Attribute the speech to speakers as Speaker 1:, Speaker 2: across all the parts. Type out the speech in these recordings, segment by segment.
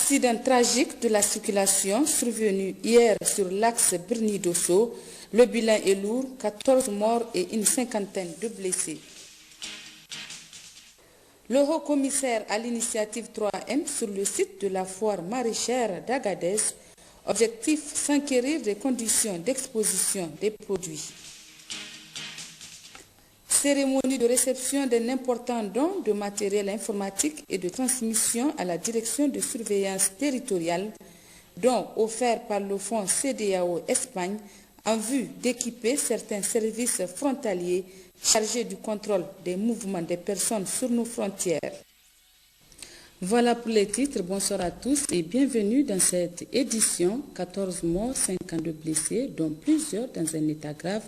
Speaker 1: Accident tragique de la circulation survenu hier sur l'axe Birni-Dosso. Le bilan est lourd, 14 morts et une cinquantaine de blessés. Le haut-commissaire à l'initiative 3M sur le site de la foire maraîchère d'Agadez. Objectif, s'enquérir des conditions d'exposition des produits. Cérémonie de réception d'un important don de matériel informatique et de transmission à la direction de surveillance territoriale, don offert par le fonds CEDEAO Espagne en vue d'équiper certains services frontaliers chargés du contrôle des mouvements des personnes sur nos frontières. Voilà pour les titres. Bonsoir à tous et bienvenue dans cette édition. 14 morts, 52 blessés, dont plusieurs dans un état grave.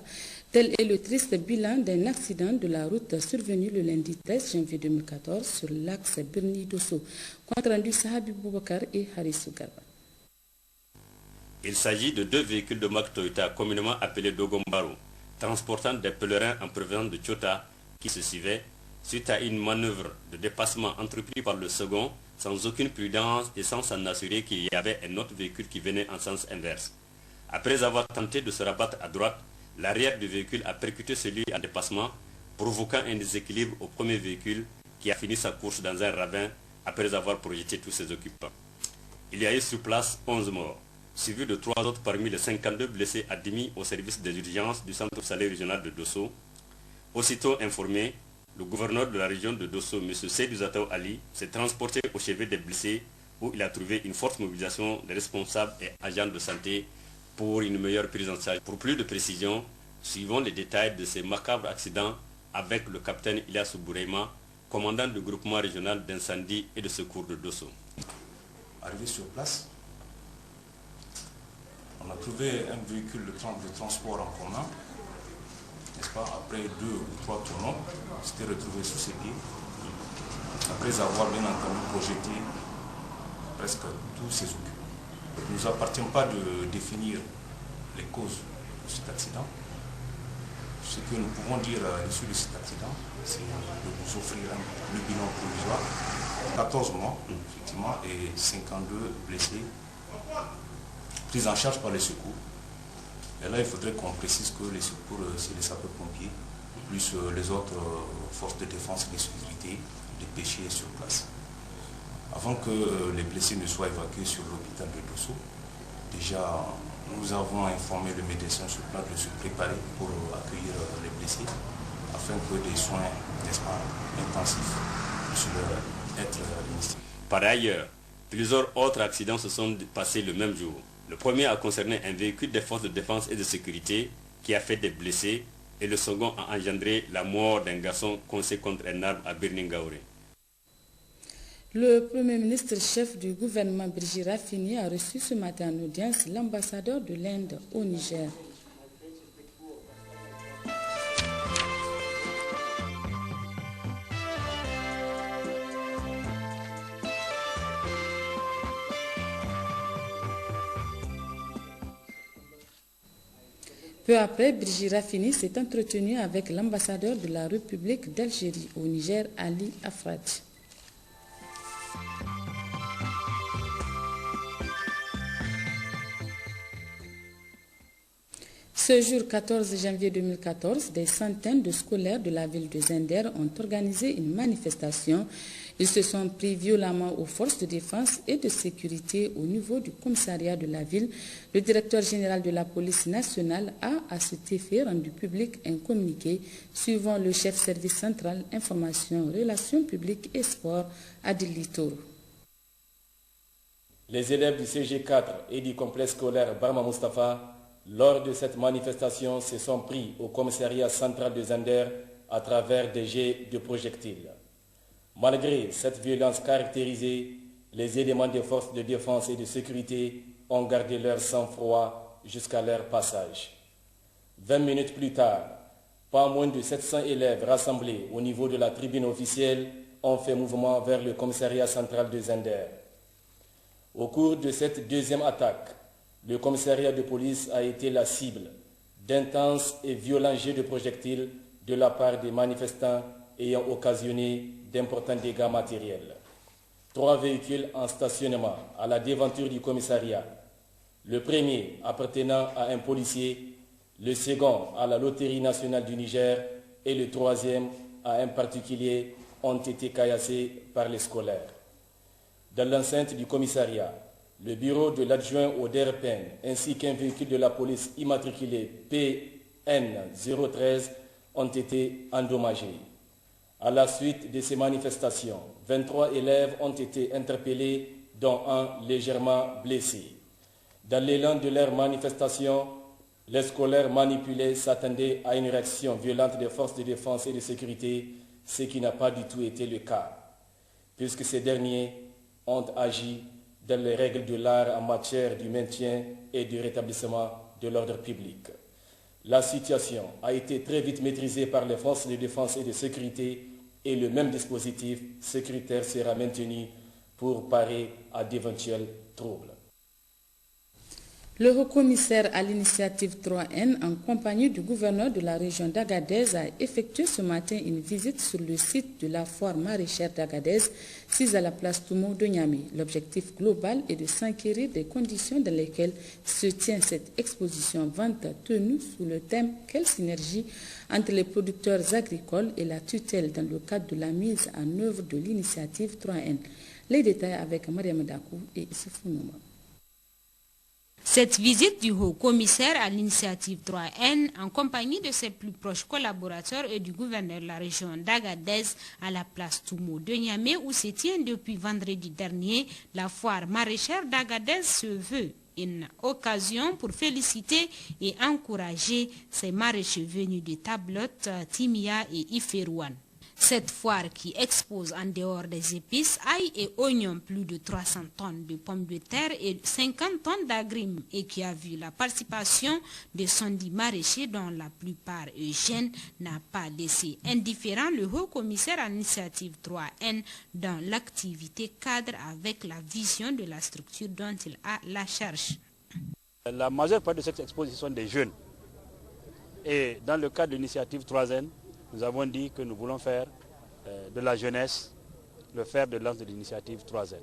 Speaker 1: Tel est le triste bilan d'un accident de la route survenu le lundi 13 janvier 2014 sur l'axe Birni-Dosso. Compte rendu Sahabi Boubacar et Harissou Garba.
Speaker 2: Il s'agit de deux véhicules de marque Toyota communément appelés Dogombaro, transportant des pèlerins en provenance de Tchota qui se suivaient suite à une manœuvre de dépassement entreprise par le second sans aucune prudence et sans s'en assurer qu'il y avait un autre véhicule qui venait en sens inverse. Après avoir tenté de se rabattre à droite, l'arrière du véhicule a percuté celui en dépassement, provoquant un déséquilibre au premier véhicule qui a fini sa course dans un ravin après avoir projeté tous ses occupants. Il y a eu sur place 11 morts, suivis de 3 autres parmi les 52 blessés admis au service des urgences du centre hospitalier régional de Dosso. Aussitôt informé, le gouverneur de la région de Dosso, M. Seydou Zatao Ali, s'est transporté au chevet des blessés où il a trouvé une forte mobilisation des responsables et agents de santé pour une meilleure prise en charge. Pour plus de précision, suivons les détails de ces macabres accidents avec le capitaine Ilyas Boureima, commandant du groupement régional d'incendie et de secours de Dosso.
Speaker 3: Arrivé sur place, on a trouvé un véhicule de transport en commun, n'est-ce pas, après 2 ou 3 tournois, s'était retrouvé sous ses pieds, après avoir bien entendu projeté presque tous ses occupants. Il ne nous appartient pas de définir les causes de cet accident. Ce que nous pouvons dire à l'issue de cet accident, c'est de vous offrir le bilan provisoire, 14 morts, effectivement, et 52 blessés, pris en charge par les secours. Et là, il faudrait qu'on précise que les secours, c'est les sapeurs-pompiers, plus les autres forces de défense et de sécurité, des pêcheurs sur place. Avant que les blessés ne soient évacués sur l'hôpital de Dosso, déjà, nous avons informé le médecin sur place de se préparer pour accueillir les blessés, afin que des soins, n'est-ce pas, intensifs puissent leur être administrés.
Speaker 2: Par ailleurs, plusieurs autres accidents se sont passés le même jour. Le premier a concerné un véhicule des forces de défense et de sécurité qui a fait des blessés et le second a engendré la mort d'un garçon coincé contre un arbre à Birningaouré.
Speaker 1: Le Premier ministre chef du gouvernement Brigitte Raffini a reçu ce matin en audience l'ambassadeur de l'Inde au Niger. Peu après, Brigitte Raffini s'est entretenu avec l'ambassadeur de la République d'Algérie au Niger, Ali Afrati. Ce jour 14 janvier 2014, des centaines de scolaires de la ville de Zender ont organisé une manifestation. Ils se sont pris violemment aux forces de défense et de sécurité au niveau du commissariat de la ville. Le directeur général de la police nationale a, à cet effet, rendu public un communiqué suivant le chef service central information, relations publiques et sport, Adil Litour.
Speaker 4: Les élèves du CG4 et du complexe scolaire Barma Mustafa, lors de cette manifestation, se sont pris au commissariat central de Zender à travers des jets de projectiles. Malgré cette violence caractérisée, les éléments des forces de défense et de sécurité ont gardé leur sang-froid jusqu'à leur passage. 20 minutes plus tard, pas moins de 700 élèves rassemblés au niveau de la tribune officielle ont fait mouvement vers le commissariat central de Zender. Au cours de cette deuxième attaque, le commissariat de police a été la cible d'intenses et violents jets de projectiles de la part des manifestants ayant occasionné d'importants dégâts matériels. 3 véhicules en stationnement à la devanture du commissariat. Le premier appartenant à un policier, le second à la Loterie nationale du Niger et le troisième à un particulier ont été caillassés par les scolaires. Dans l'enceinte du commissariat, le bureau de l'adjoint au DRPN ainsi qu'un véhicule de la police immatriculé PN013 ont été endommagés. À la suite de ces manifestations, 23 élèves ont été interpellés, dont un légèrement blessé. Dans l'élan de leur manifestation, les scolaires manipulés s'attendaient à une réaction violente des forces de défense et de sécurité, ce qui n'a pas du tout été le cas, puisque ces derniers ont agi dans les règles de l'art en matière du maintien et du rétablissement de l'ordre public. La situation a été très vite maîtrisée par les forces de défense et de sécurité et le même dispositif sécuritaire sera maintenu pour parer à d'éventuels troubles.
Speaker 1: Le haut-commissaire à l'initiative 3N, en compagnie du gouverneur de la région d'Agadez, a effectué ce matin une visite sur le site de la foire maraîchère d'Agadez, sise à la place Toumo de Niamey. L'objectif global est de s'enquérir des conditions dans lesquelles se tient cette exposition vente tenue sous le thème « Quelle synergie entre les producteurs agricoles et la tutelle dans le cadre de la mise en œuvre de l'initiative 3N ». Les détails avec Mariam Dakou et Issoufou Nouma.
Speaker 5: Cette visite du haut-commissaire à l'initiative 3N, en compagnie de ses plus proches collaborateurs et du gouverneur de la région d'Agadez à la place Toumo de Niamey, où se tient depuis vendredi dernier la foire maraîchère d'Agadez, se veut une occasion pour féliciter et encourager ces maraîchers venus de Tablote, Timia et Iferouane. Cette foire qui expose en dehors des épices, ail et oignons plus de 300 tonnes de pommes de terre et 50 tonnes d'agrumes et qui a vu la participation de 110 maraîchers dont la plupart jeunes n'a pas laissé indifférent le haut-commissaire à l'initiative 3N dans l'activité cadre avec la vision de la structure dont il a la charge.
Speaker 6: La majeure partie de cette exposition des jeunes et dans le cadre de l'initiative 3N, nous avons dit que nous voulons faire de la jeunesse le fer de lance de l'initiative 3N.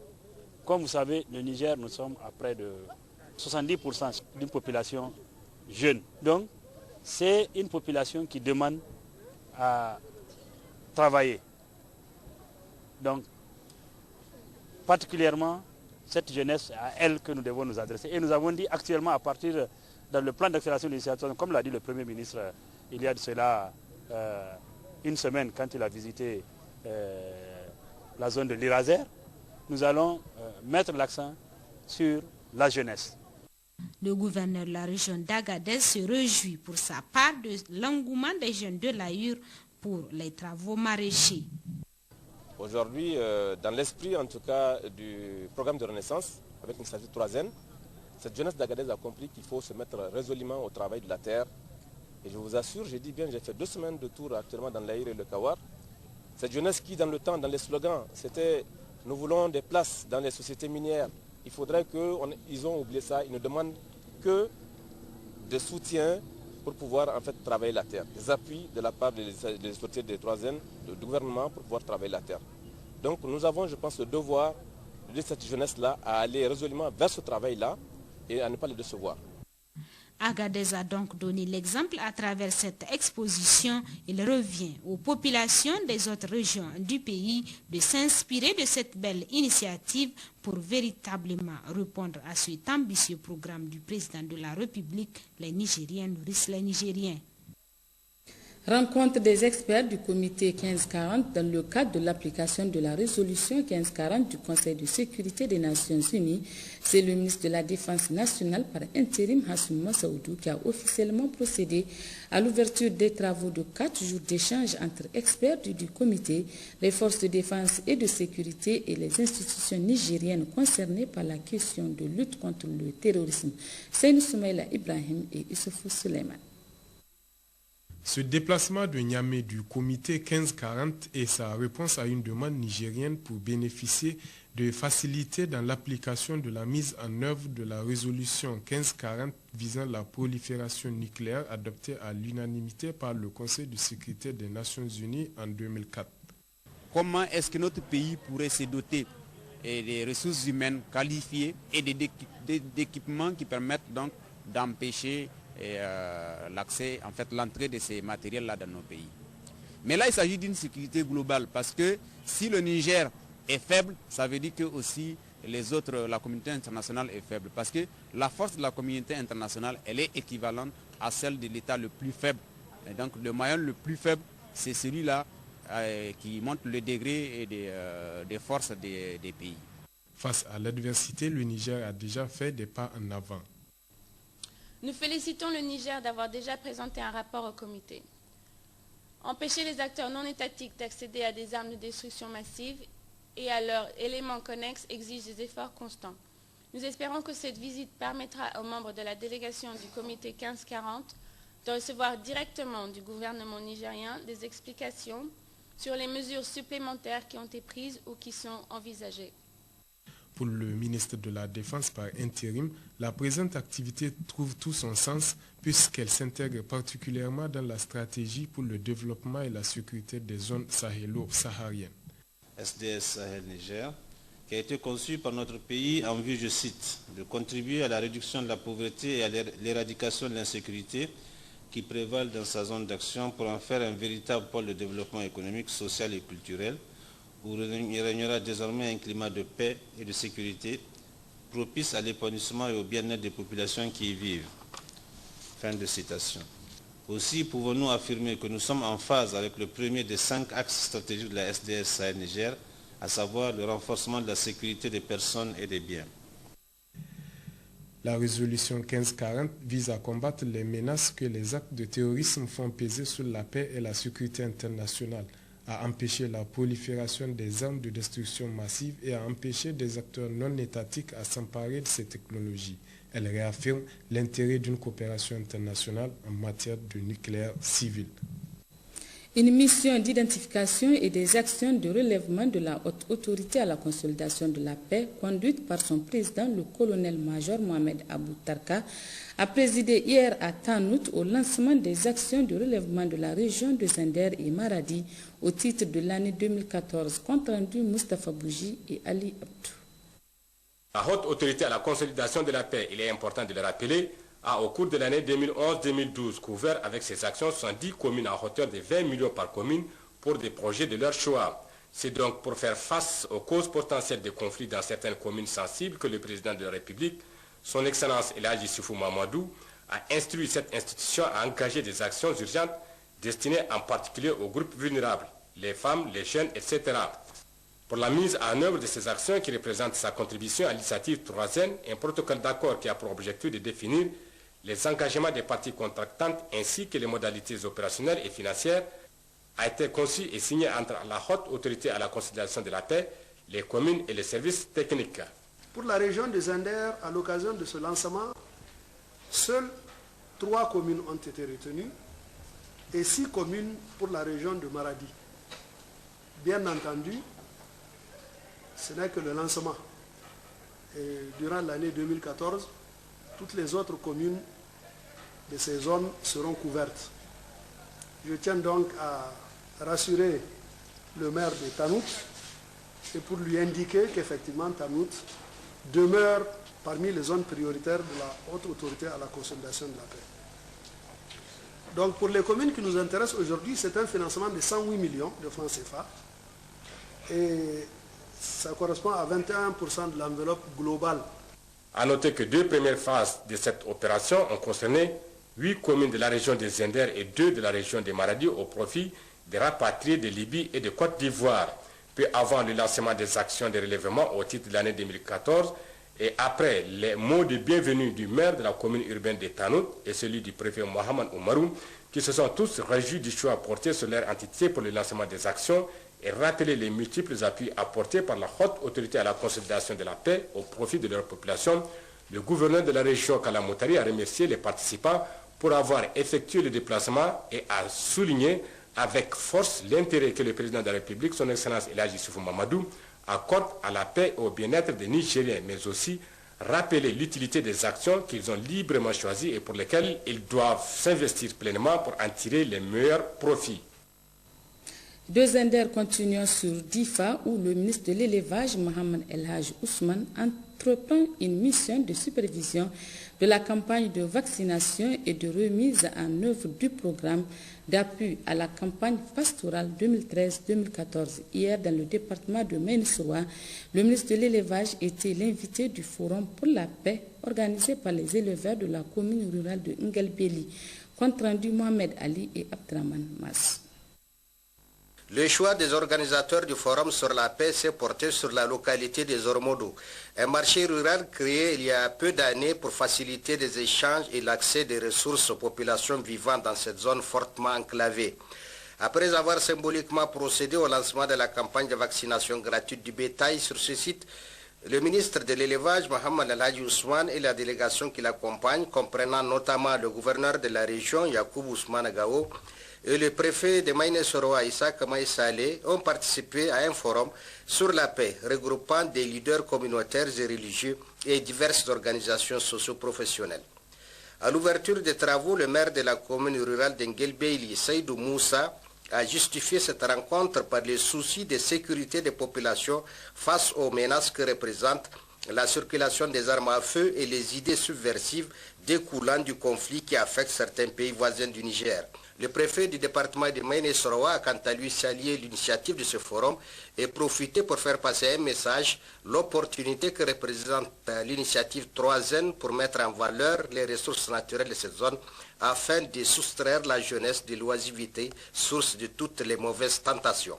Speaker 6: Comme vous savez, le Niger, nous sommes à près de 70% d'une population jeune. Donc, c'est une population qui demande à travailler. Donc, particulièrement, cette jeunesse, à elle que nous devons nous adresser. Et nous avons dit actuellement, à partir dans le plan d'accélération de l'initiative, comme l'a dit le Premier ministre, il y a de cela une semaine quand il a visité la zone de l'Iraser, nous allons mettre l'accent sur la jeunesse.
Speaker 5: Le gouverneur de la région d'Agadez se réjouit pour sa part de l'engouement des jeunes de l'Aïur pour les travaux maraîchers.
Speaker 7: Aujourd'hui, dans l'esprit en tout cas du programme de renaissance avec l'initiative 3N, cette jeunesse d'Agadez a compris qu'il faut se mettre résolument au travail de la terre. Et je vous assure, j'ai dit bien, j'ai fait 2 semaines de tour actuellement dans l'Aïr et le Kawar. Cette jeunesse qui, dans le temps, dans les slogans, c'était « Nous voulons des places dans les sociétés minières ». Il faudrait qu'ils ont oublié ça. Ils ne demandent que des soutiens pour pouvoir en fait travailler la terre. Des appuis de la part des autorités des 3N, du gouvernement pour pouvoir travailler la terre. Donc nous avons, je pense, le devoir de cette jeunesse-là à aller résolument vers ce travail-là et à ne pas les décevoir.
Speaker 5: Agadez a donc donné l'exemple à travers cette exposition. Il revient aux populations des autres régions du pays de s'inspirer de cette belle initiative pour véritablement répondre à cet ambitieux programme du président de la République. Les Nigériens nourrissent les Nigériens.
Speaker 1: Rencontre des experts du comité 1540 dans le cadre de l'application de la résolution 1540 du Conseil de sécurité des Nations Unies. C'est le ministre de la Défense nationale par intérim Hassoum Massaoudou qui a officiellement procédé à l'ouverture des travaux de 4 jours d'échange entre experts du comité, les forces de défense et de sécurité et les institutions nigériennes concernées par la question de lutte contre le terrorisme. Seynou Soumaïla Ibrahim et Issoufou Suleiman.
Speaker 8: Ce déplacement de Niamey du comité 1540 est sa réponse à une demande nigérienne pour bénéficier de facilités dans l'application de la mise en œuvre de la résolution 1540 visant la prolifération nucléaire adoptée à l'unanimité par le Conseil de sécurité des Nations Unies en 2004.
Speaker 9: Comment est-ce que notre pays pourrait se doter et des ressources humaines qualifiées et des équipements qui permettent donc d'empêcher l'accès, en fait l'entrée de ces matériels-là dans nos pays. Mais là, il s'agit d'une sécurité globale parce que si le Niger est faible, ça veut dire que aussi les autres, la communauté internationale est faible. Parce que la force de la communauté internationale, elle est équivalente à celle de l'État le plus faible. Et donc le maillon le plus faible, c'est celui-là qui montre le degré des forces des pays.
Speaker 8: Face à l'adversité, le Niger a déjà fait des pas en avant.
Speaker 10: Nous félicitons le Niger d'avoir déjà présenté un rapport au comité. Empêcher les acteurs non étatiques d'accéder à des armes de destruction massive et à leurs éléments connexes exige des efforts constants. Nous espérons que cette visite permettra aux membres de la délégation du comité 1540 de recevoir directement du gouvernement nigérien des explications sur les mesures supplémentaires qui ont été prises ou qui sont envisagées.
Speaker 8: Pour le ministre de la Défense par intérim, la présente activité trouve tout son sens puisqu'elle s'intègre particulièrement dans la stratégie pour le développement et la sécurité des zones sahélo-sahariennes.
Speaker 11: SDS Sahel Niger, qui a été conçu par notre pays en vue, je cite, de contribuer à la réduction de la pauvreté et à l'éradication de l'insécurité qui prévalent dans sa zone d'action pour en faire un véritable pôle de développement économique, social et culturel, où il régnera désormais un climat de paix et de sécurité propice à l'épanouissement et au bien-être des populations qui y vivent. Fin de citation. Aussi pouvons-nous affirmer que nous sommes en phase avec le premier des 5 axes stratégiques de la SDS Sahel Niger, à savoir le renforcement de la sécurité des personnes et des biens.
Speaker 8: La résolution 1540 vise à combattre les menaces que les actes de terrorisme font peser sur la paix et la sécurité internationale, à empêcher la prolifération des armes de destruction massive et à empêcher des acteurs non étatiques à s'emparer de ces technologies. Elle réaffirme l'intérêt d'une coopération internationale en matière de nucléaire civil.
Speaker 1: Une mission d'identification et des actions de relèvement de la haute autorité à la consolidation de la paix, conduite par son président, le colonel-major Mohamed Abou Tarka, a présidé hier à Tanout au lancement des actions de relèvement de la région de Zender et Maradi au titre de l'année 2014, compte rendu Moustapha Bouji et Ali Abdou.
Speaker 4: La haute autorité à la consolidation de la paix, il est important de le rappeler, a au cours de l'année 2011-2012 couvert avec ses actions 70 communes à hauteur de 20 millions par commune pour des projets de leur choix. C'est donc pour faire face aux causes potentielles de conflits dans certaines communes sensibles que le président de la République, son Excellence El Hadji Issoufou Mahamadou, a instruit cette institution à engager des actions urgentes destinées en particulier aux groupes vulnérables, les femmes, les jeunes, etc. Pour la mise en œuvre de ces actions qui représentent sa contribution à l'initiative 3N, un protocole d'accord qui a pour objectif de définir les engagements des parties contractantes ainsi que les modalités opérationnelles et financières a été conçu et signé entre la haute autorité à la consolidation de la paix, les communes et les services techniques.
Speaker 12: Pour la région de Zender, à l'occasion de ce lancement, seules 3 communes ont été retenues et 6 communes pour la région de Maradi. Bien entendu, ce n'est que le lancement. Et durant l'année 2014, toutes les autres communes de ces zones seront couvertes. Je tiens donc à rassurer le maire de Tanout et pour lui indiquer qu'effectivement Tanout demeure parmi les zones prioritaires de la haute autorité à la consolidation de la paix. Donc pour les communes qui nous intéressent aujourd'hui, c'est un financement de 108 millions de francs CFA et ça correspond à 21% de l'enveloppe globale.
Speaker 4: A noter que 2 premières phases de cette opération ont concerné 8 communes de la région de Zender et 2 de la région de Maradi au profit des rapatriés de Libye et de Côte d'Ivoire. Peu avant le lancement des actions de relèvement au titre de l'année 2014 et après les mots de bienvenue du maire de la commune urbaine de Tanout et celui du préfet Mohamed Oumarou, qui se sont tous réjouis du choix porté sur leur entité pour le lancement des actions et rappeler les multiples appuis apportés par la haute autorité à la consolidation de la paix au profit de leur population, le gouverneur de la région Kalamoutari a remercié les participants pour avoir effectué le déplacement et a souligné avec force l'intérêt que le président de la République, son Excellence El Hadji Issoufou Mahamadou, accorde à la paix et au bien-être des Nigériens, mais aussi rappeler l'utilité des actions qu'ils ont librement choisies et pour lesquelles ils doivent s'investir pleinement pour en tirer les meilleurs profits.
Speaker 1: De Zender, continuons sur Difa où le ministre de l'élevage, Mohamed El Hadj Ousmane, entreprend une mission de supervision de la campagne de vaccination et de remise en œuvre du programme d'appui à la campagne pastorale 2013-2014. Hier, dans le département de Maine-et-Soroa, le ministre de l'élevage était l'invité du Forum pour la paix organisé par les éleveurs de la commune rurale de Ngelbeli. Compte rendu Mohamed Ali et Abdraman Mas.
Speaker 13: Le choix des organisateurs du Forum sur la paix s'est porté sur la localité des Ormodo, un marché rural créé il y a peu d'années pour faciliter les échanges et l'accès des ressources aux populations vivant dans cette zone fortement enclavée. Après avoir symboliquement procédé au lancement de la campagne de vaccination gratuite du bétail sur ce site, le ministre de l'élevage, Mohamed El Hadj Ousmane, et la délégation qui l'accompagne, comprenant notamment le gouverneur de la région, Yacoub Ousmane Gao, et le préfet de Maine-et-Soroa, Issa Kamaï Saleh, ont participé à un forum sur la paix, regroupant des leaders communautaires et religieux et diverses organisations socio-professionnelles. À l'ouverture des travaux, le maire de la commune rurale d'Ngelbeli, Seydou Moussa, a justifié cette rencontre par les soucis de sécurité des populations face aux menaces que représentent la circulation des armes à feu et les idées subversives découlant du conflit qui affecte certains pays voisins du Niger. Le préfet du département de Maine-et-Soroa a quant à lui salué l'initiative de ce forum et profité pour faire passer un message, l'opportunité que représente l'initiative 3N pour mettre en valeur les ressources naturelles de cette zone afin de soustraire la jeunesse de l'oisiveté, source de toutes les mauvaises tentations.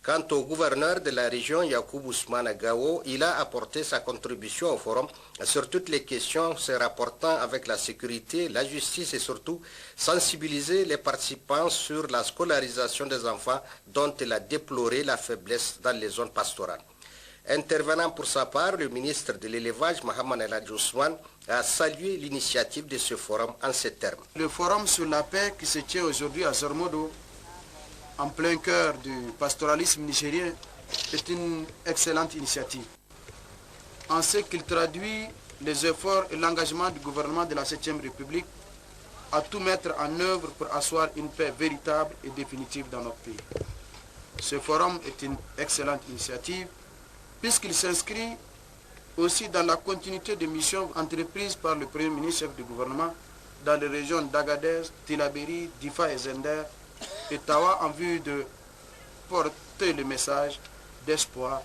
Speaker 13: Quant au gouverneur de la région, Yacoub Ousmane Gao, il a apporté sa contribution au forum sur toutes les questions se rapportant avec la sécurité, la justice et surtout sensibiliser les participants sur la scolarisation des enfants dont il a déploré la faiblesse dans les zones pastorales. Intervenant pour sa part, le ministre de l'élevage, Mohamed El Hadj Ousmane, a salué l'initiative de ce forum en ces termes.
Speaker 12: Le forum sur la paix qui se tient aujourd'hui à Zormodo, en plein cœur du pastoralisme nigérien, est une excellente initiative. En ce qu'il traduit les efforts et l'engagement du gouvernement de la 7e République à tout mettre en œuvre pour asseoir une paix véritable et définitive dans notre pays. Ce forum est une excellente initiative puisqu'il s'inscrit aussi dans la continuité des missions entreprises par le Premier ministre chef du gouvernement dans les régions d'Agadez, Tillabéri, Difa et Zender, et Tawa en vue de porter le message d'espoir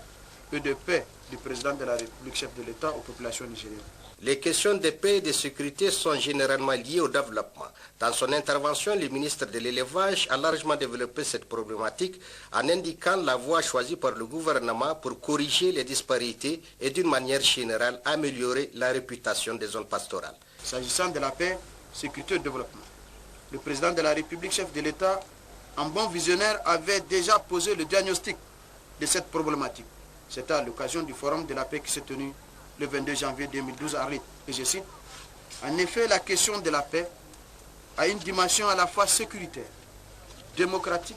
Speaker 12: et de paix du président de la République, chef de l'État, aux populations nigériennes.
Speaker 13: Les questions de paix et de sécurité sont généralement liées au développement. Dans son intervention, le ministre de l'élevage a largement développé cette problématique en indiquant la voie choisie par le gouvernement pour corriger les disparités et d'une manière générale améliorer la réputation des zones pastorales.
Speaker 12: S'agissant de la paix, sécurité et développement, le président de la République, chef de l'État, en bon visionnaire, avait déjà posé le diagnostic de cette problématique. C'était à l'occasion du Forum de la paix qui s'est tenu le 22 janvier 2012 à Arlit. Et je cite, « En effet, la question de la paix a une dimension à la fois sécuritaire, démocratique,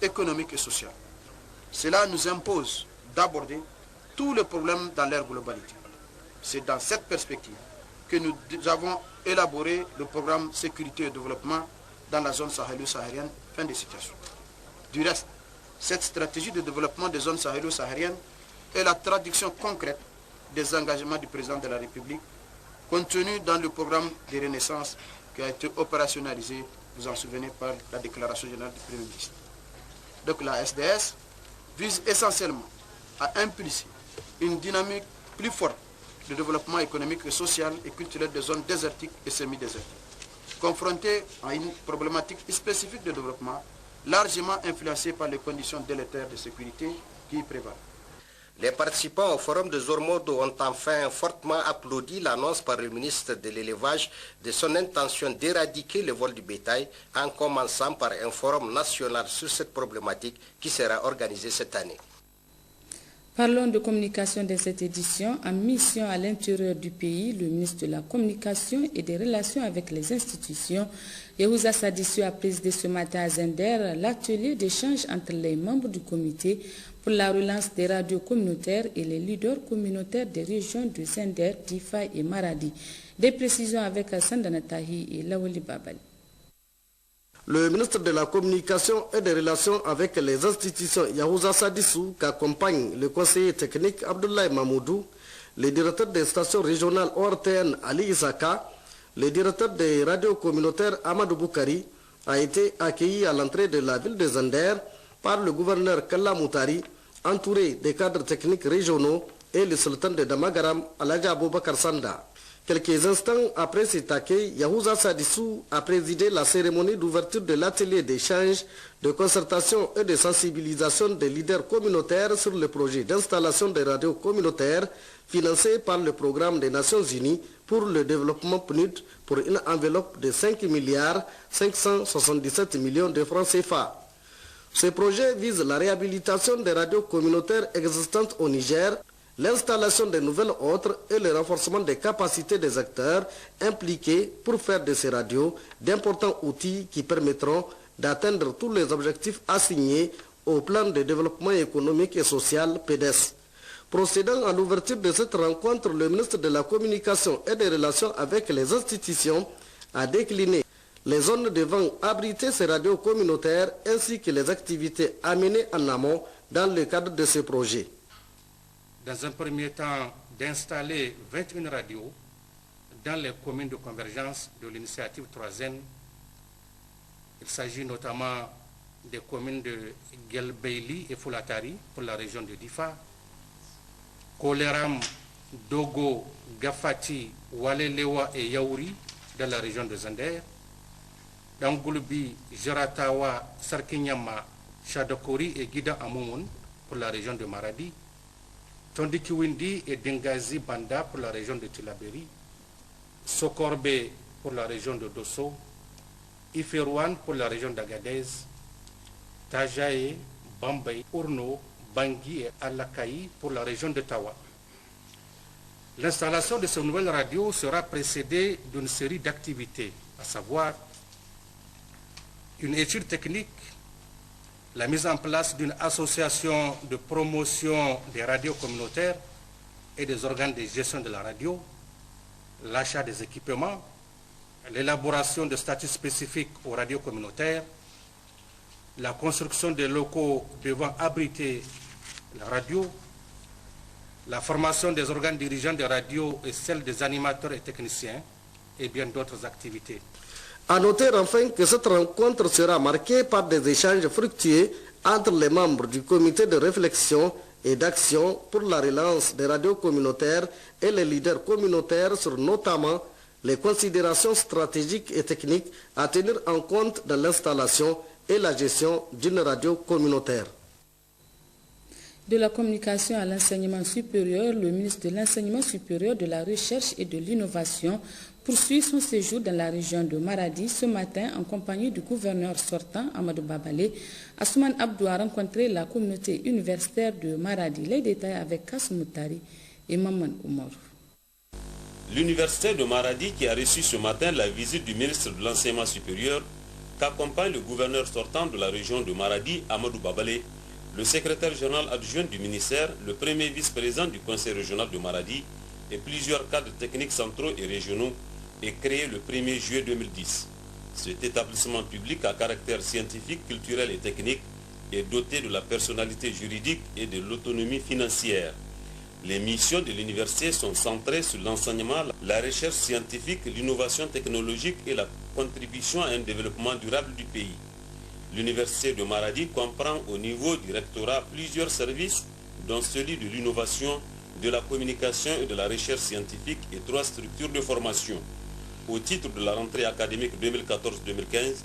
Speaker 12: économique et sociale. Cela nous impose d'aborder tous les problèmes dans leur globalité. C'est dans cette perspective que nous avons élaboré le programme sécurité et développement dans la zone sahélo-saharienne. » Fin de citation. Du reste, cette stratégie de développement des zones sahélo-sahariennes est la traduction concrète des engagements du président de la République contenus dans le programme de renaissance qui a été opérationnalisé, vous en souvenez, par la déclaration générale du Premier ministre. Donc la SDS vise essentiellement à impulser une dynamique plus forte de développement économique, et social et culturel des zones désertiques et semi-désertiques, confrontées à une problématique spécifique de développement largement influencée par les conditions délétères de sécurité qui y prévalent.
Speaker 13: Les participants au forum de Zormodo ont enfin fortement applaudi l'annonce par le ministre de l'élevage de son intention d'éradiquer le vol du bétail en commençant par un forum national sur cette problématique qui sera organisé cette année.
Speaker 1: Parlons de communication de cette édition. En mission à l'intérieur du pays, le ministre de la Communication et des Relations avec les institutions, Yehouza Sadissou, a présidé ce matin à Zender l'atelier d'échange entre les membres du comité pour la relance des radios communautaires et les leaders communautaires des régions de Zender, Difa et Maradi. Des précisions avec Sandana Tahi et Lawali Babali.
Speaker 14: Le ministre de la Communication et des Relations avec les institutions Yahouza Sadissou, qu'accompagne le conseiller technique Abdoulaye Mamoudou, le directeur des stations régionales ORTN Ali Isaka, le directeur des radios communautaires Amadou Boukari, a été accueilli à l'entrée de la ville de Zander par le gouverneur Kalla Moutari, entouré des cadres techniques régionaux et le sultan de Damagaram, Aladja Aboubakar Sanda. Quelques instants après cet accueil, Yahouza Sadissou a présidé la cérémonie d'ouverture de l'atelier d'échange, de concertation et de sensibilisation des leaders communautaires sur le projet d'installation des radios communautaires financé par le programme des Nations Unies pour le développement PNUD pour une enveloppe de 5 milliards 577 millions de francs CFA. Ce projet vise la réhabilitation des radios communautaires existantes au Niger, l'installation de nouvelles autres et le renforcement des capacités des acteurs impliqués pour faire de ces radios d'importants outils qui permettront d'atteindre tous les objectifs assignés au plan de développement économique et social PDES. Procédant à l'ouverture de cette rencontre, le ministre de la Communication et des Relations avec les institutions a décliné les zones devant abriter ces radios communautaires ainsi que les activités amenées en amont dans le cadre de ce projet.
Speaker 15: Dans un premier temps, d'installer 21 radios dans les communes de convergence de l'initiative 3N. Il s'agit notamment des communes de Gelbeili et Foulatari pour la région de Difa, Koleram, Dogo, Gafati, Walelewa et Yaouri dans la région de Zander, Dangoulbi, Jaratawa, Sarkinyama, Chadokori et Guida Amoumoun pour la région de Maradi, Tondikiwindi et Dengazi Banda pour la région de Tilaberi, Sokorbe pour la région de Dosso, Iferouane pour la région d'Agadez, Tajae, Bambay, Urno, Bangui et Alakaï pour la région de Tawa. L'installation de ces nouvelles radios sera précédée d'une série d'activités, à savoir une étude technique, la mise en place d'une association de promotion des radios communautaires et des organes de gestion de la radio, l'achat des équipements, l'élaboration de statuts spécifiques aux radios communautaires, la construction des locaux devant abriter la radio, la formation des organes dirigeants des radios et celle des animateurs et techniciens, et bien d'autres activités.
Speaker 14: À noter enfin que cette rencontre sera marquée par des échanges fructueux entre les membres du comité de réflexion et d'action pour la relance des radios communautaires et les leaders communautaires sur notamment les considérations stratégiques et techniques à tenir en compte dans l'installation et la gestion d'une radio communautaire.
Speaker 1: De la communication à l'enseignement supérieur, le ministre de l'Enseignement supérieur, de la Recherche et de l'Innovation poursuit son séjour dans la région de Maradi ce matin en compagnie du gouverneur sortant, Amadou Babale. Asuman Abdou a rencontré la communauté universitaire de Maradi. Les détails avec Kassou Moutari et Maman Oumar.
Speaker 2: L'université de Maradi qui a reçu ce matin la visite du ministre de l'Enseignement supérieur qu'accompagne le gouverneur sortant de la région de Maradi, Amadou Babale, le secrétaire général adjoint du ministère, le premier vice-président du conseil régional de Maradi et plusieurs cadres techniques centraux et régionaux est créé le 1er juillet 2010. Cet établissement public à caractère scientifique, culturel et technique est doté de la personnalité juridique et de l'autonomie financière. Les missions de l'université sont centrées sur l'enseignement, la recherche scientifique, l'innovation technologique et la contribution à un développement durable du pays. L'université de Maradi comprend au niveau du rectorat plusieurs services, dont celui de l'innovation, de la communication et de la recherche scientifique et 3 structures de formation. Au titre de la rentrée académique 2014-2015,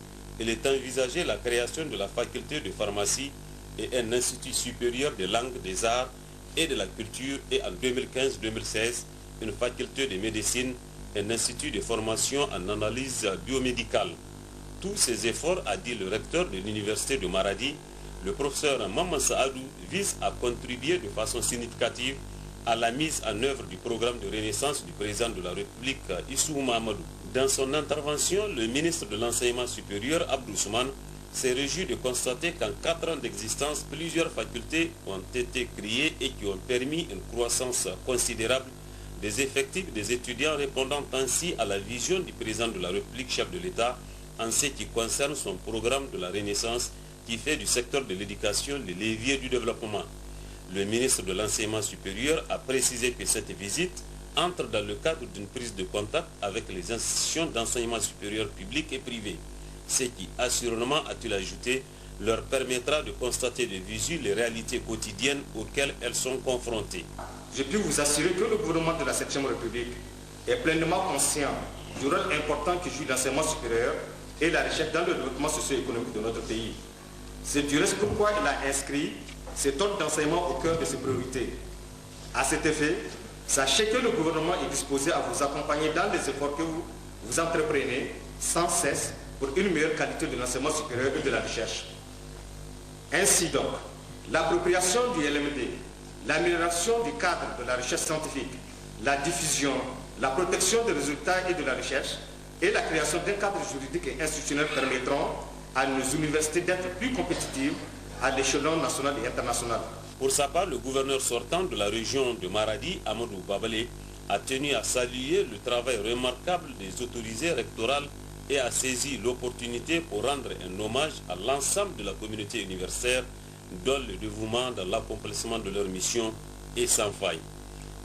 Speaker 2: il est envisagé la création de la faculté de pharmacie et un institut supérieur des langues, des arts et de la culture et en 2015-2016, une faculté de médecine, un institut de formation en analyse biomédicale. Tous ces efforts, a dit le recteur de l'université de Maradi, le professeur Maman Saadou, visent à contribuer de façon significative à la mise en œuvre du programme de renaissance du président de la République, Issou Mahamadou. Dans son intervention, le ministre de l'Enseignement supérieur, Abdou Souman, s'est réjoui de constater qu'en 4 ans d'existence, plusieurs facultés ont été créées et qui ont permis une croissance considérable des effectifs des étudiants, répondant ainsi à la vision du président de la République, chef de l'État,
Speaker 16: en ce qui concerne son programme de la Renaissance qui fait du secteur de l'éducation le levier du développement. Le ministre de l'Enseignement supérieur a précisé que cette visite entre dans le cadre d'une prise de contact avec les institutions d'enseignement supérieur public et privé, ce qui, assurément, a-t-il ajouté, leur permettra de constater de visu les réalités quotidiennes auxquelles elles sont confrontées.
Speaker 15: Je puis vous assurer que le gouvernement de la 7e République est pleinement conscient du rôle important que joue l'enseignement supérieur et la recherche dans le développement socio-économique de notre pays. C'est du reste pourquoi il a inscrit cet ordre d'enseignement au cœur de ses priorités. À cet effet, sachez que le gouvernement est disposé à vous accompagner dans les efforts que vous entreprenez sans cesse pour une meilleure qualité de l'enseignement supérieur et de la recherche. Ainsi donc, l'appropriation du LMD, l'amélioration du cadre de la recherche scientifique, la diffusion, la protection des résultats et de la recherche et la création d'un cadre juridique et institutionnel permettront à nos universités d'être plus compétitives à l'échelon national et international.
Speaker 16: Pour sa part, le gouverneur sortant de la région de Maradi, Amadou Babale, a tenu à saluer le travail remarquable des autorités rectorales et a saisi l'opportunité pour rendre un hommage à l'ensemble de la communauté universitaire dont le dévouement dans l'accomplissement de leur mission est sans faille.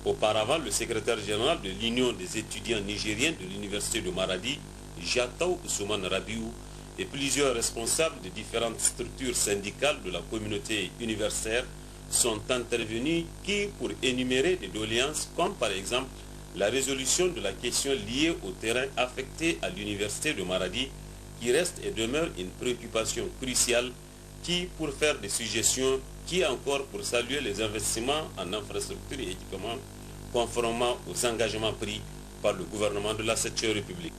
Speaker 16: Auparavant, le secrétaire général de l'Union des étudiants nigériens de l'université de Maradi, Jataou Ousmane Rabiou, et plusieurs responsables de différentes structures syndicales de la communauté universitaire sont intervenus pour énumérer des doléances comme par exemple la résolution de la question liée au terrain affecté à l'université de Maradi qui reste et demeure une préoccupation cruciale pour faire des suggestions, encore pour saluer les investissements en infrastructures et équipements conformément aux engagements pris par le gouvernement de la 7e République.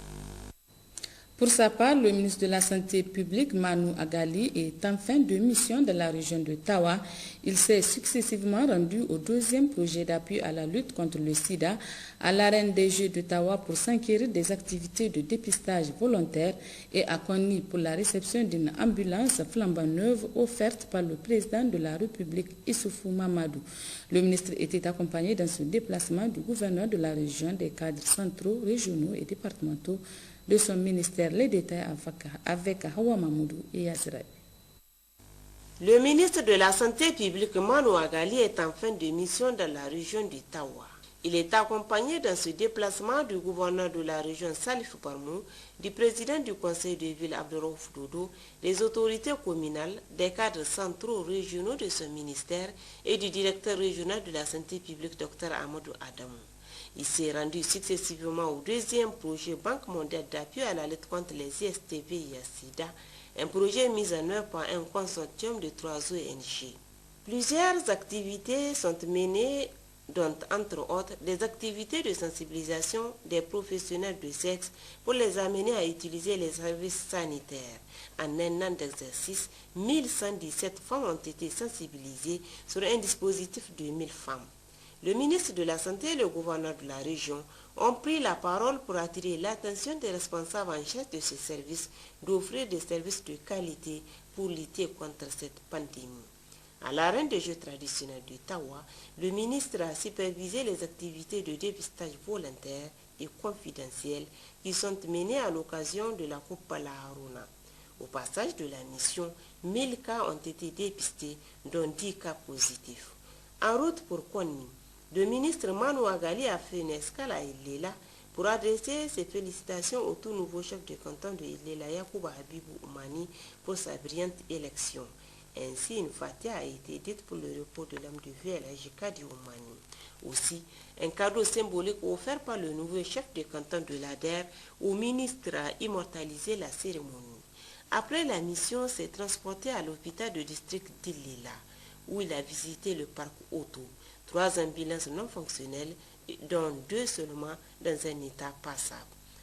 Speaker 1: Pour sa part, le ministre de la Santé publique, Manu Agali, est en fin de mission dans la région de Tawa. Il s'est successivement rendu au 2e projet d'appui à la lutte contre le sida à l'arène des Jeux de Tawa pour s'enquérir des activités de dépistage volontaire et a connu pour la réception d'une ambulance flambant neuve offerte par le président de la République, Issoufou Mamadou. Le ministre était accompagné dans ce déplacement du gouverneur de la région, des cadres centraux, régionaux et départementaux de son ministère. Les détails avec Hawa Mamoudou et Yazraï.
Speaker 17: Le ministre de la Santé publique, Manu Agali, est en fin de mission dans la région du Tawa. Il est accompagné dans ce déplacement du gouverneur de la région, Salif Barmou, du président du conseil de ville, Abdelraouf Dodo, des autorités communales, des cadres centraux régionaux de son ministère et du directeur régional de la santé publique, Dr Amadou Adamou. Il s'est rendu successivement au 2e projet Banque mondiale d'appui à la lutte contre les ISTV et SIDA, un projet mis en œuvre par un consortium de 3 ONG. Plusieurs activités sont menées, dont entre autres des activités de sensibilisation des professionnels de sexe pour les amener à utiliser les services sanitaires. En un an d'exercice, 1117 femmes ont été sensibilisées sur un dispositif de 1000 femmes. Le ministre de la Santé et le gouverneur de la région ont pris la parole pour attirer l'attention des responsables en charge de ce service d'offrir des services de qualité pour lutter contre cette pandémie. À l'arène des Jeux traditionnels de Tawa, le ministre a supervisé les activités de dépistage volontaire et confidentiel qui sont menées à l'occasion de la Coupe La Haruna. Au passage de la mission, 1000 cas ont été dépistés, dont 10 cas positifs. En route pour Konni, le ministre Manu Agali a fait une escale à Ilela pour adresser ses félicitations au tout nouveau chef de canton de Ilela, Yacouba Habibou Oumani, pour sa brillante élection. Ainsi, une fatiha a été dite pour le repos de l'âme de vieux Elhadji Kadi Oumani. Aussi, un cadeau symbolique offert par le nouveau chef de canton de l'ADER au ministre a immortalisé la cérémonie. Après la mission, s'est transporté à l'hôpital de district d'Ilela, où il a visité le parc auto. 3 ambulances non fonctionnelles, dont 2 seulement dans un état passable.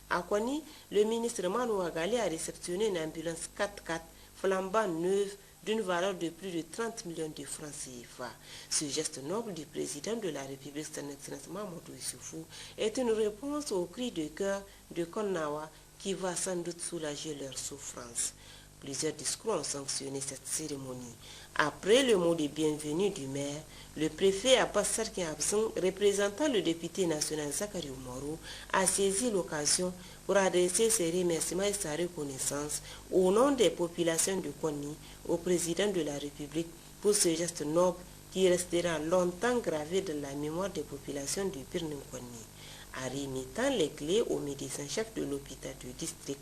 Speaker 17: À Konni, le ministre Manu Agali a réceptionné une ambulance 4x4 flambant neuve d'une valeur de plus de 30 millions de francs CFA. Ce geste noble du président de la République, son Excellence Mamadou Issoufou, est une réponse au cri de cœur de Konnawa qui va sans doute soulager leur souffrance. Plusieurs discours ont sanctionné cette cérémonie. Après le mot de bienvenue du maire, le préfet Abbas Sarki Absang, représentant le député national Zakari Oumarou, a saisi l'occasion pour adresser ses remerciements et sa reconnaissance au nom des populations de Konni au président de la République pour ce geste noble qui restera longtemps gravé dans la mémoire des populations de Birnin Konni. En remettant les clés au médecin-chef de l'hôpital du district,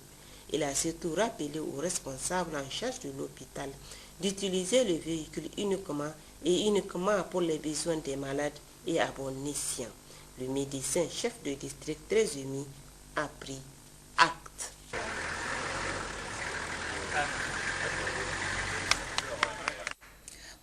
Speaker 17: il a surtout rappelé aux responsables en charge de l'hôpital d'utiliser le véhicule uniquement pour les besoins des malades et à bon escient. Le médecin-chef de district très ému a pris acte.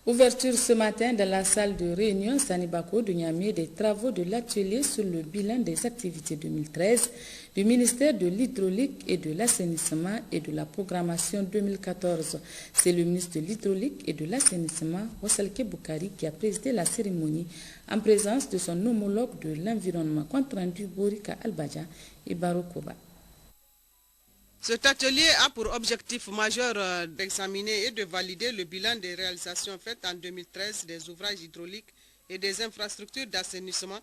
Speaker 1: Ouverture ce matin dans la salle de réunion Sanibako de Niamey des travaux de l'atelier sur le bilan des activités 2013 du ministère de l'Hydraulique et de l'Assainissement et de la programmation 2014. C'est le ministre de l'Hydraulique et de l'Assainissement, Wassalke Boukari, qui a présidé la cérémonie en présence de son homologue de l'environnement, compte rendu Borika Albadja et Barokoba.
Speaker 18: Cet atelier a pour objectif majeur d'examiner et de valider le bilan des réalisations faites en 2013 des ouvrages hydrauliques et des infrastructures d'assainissement,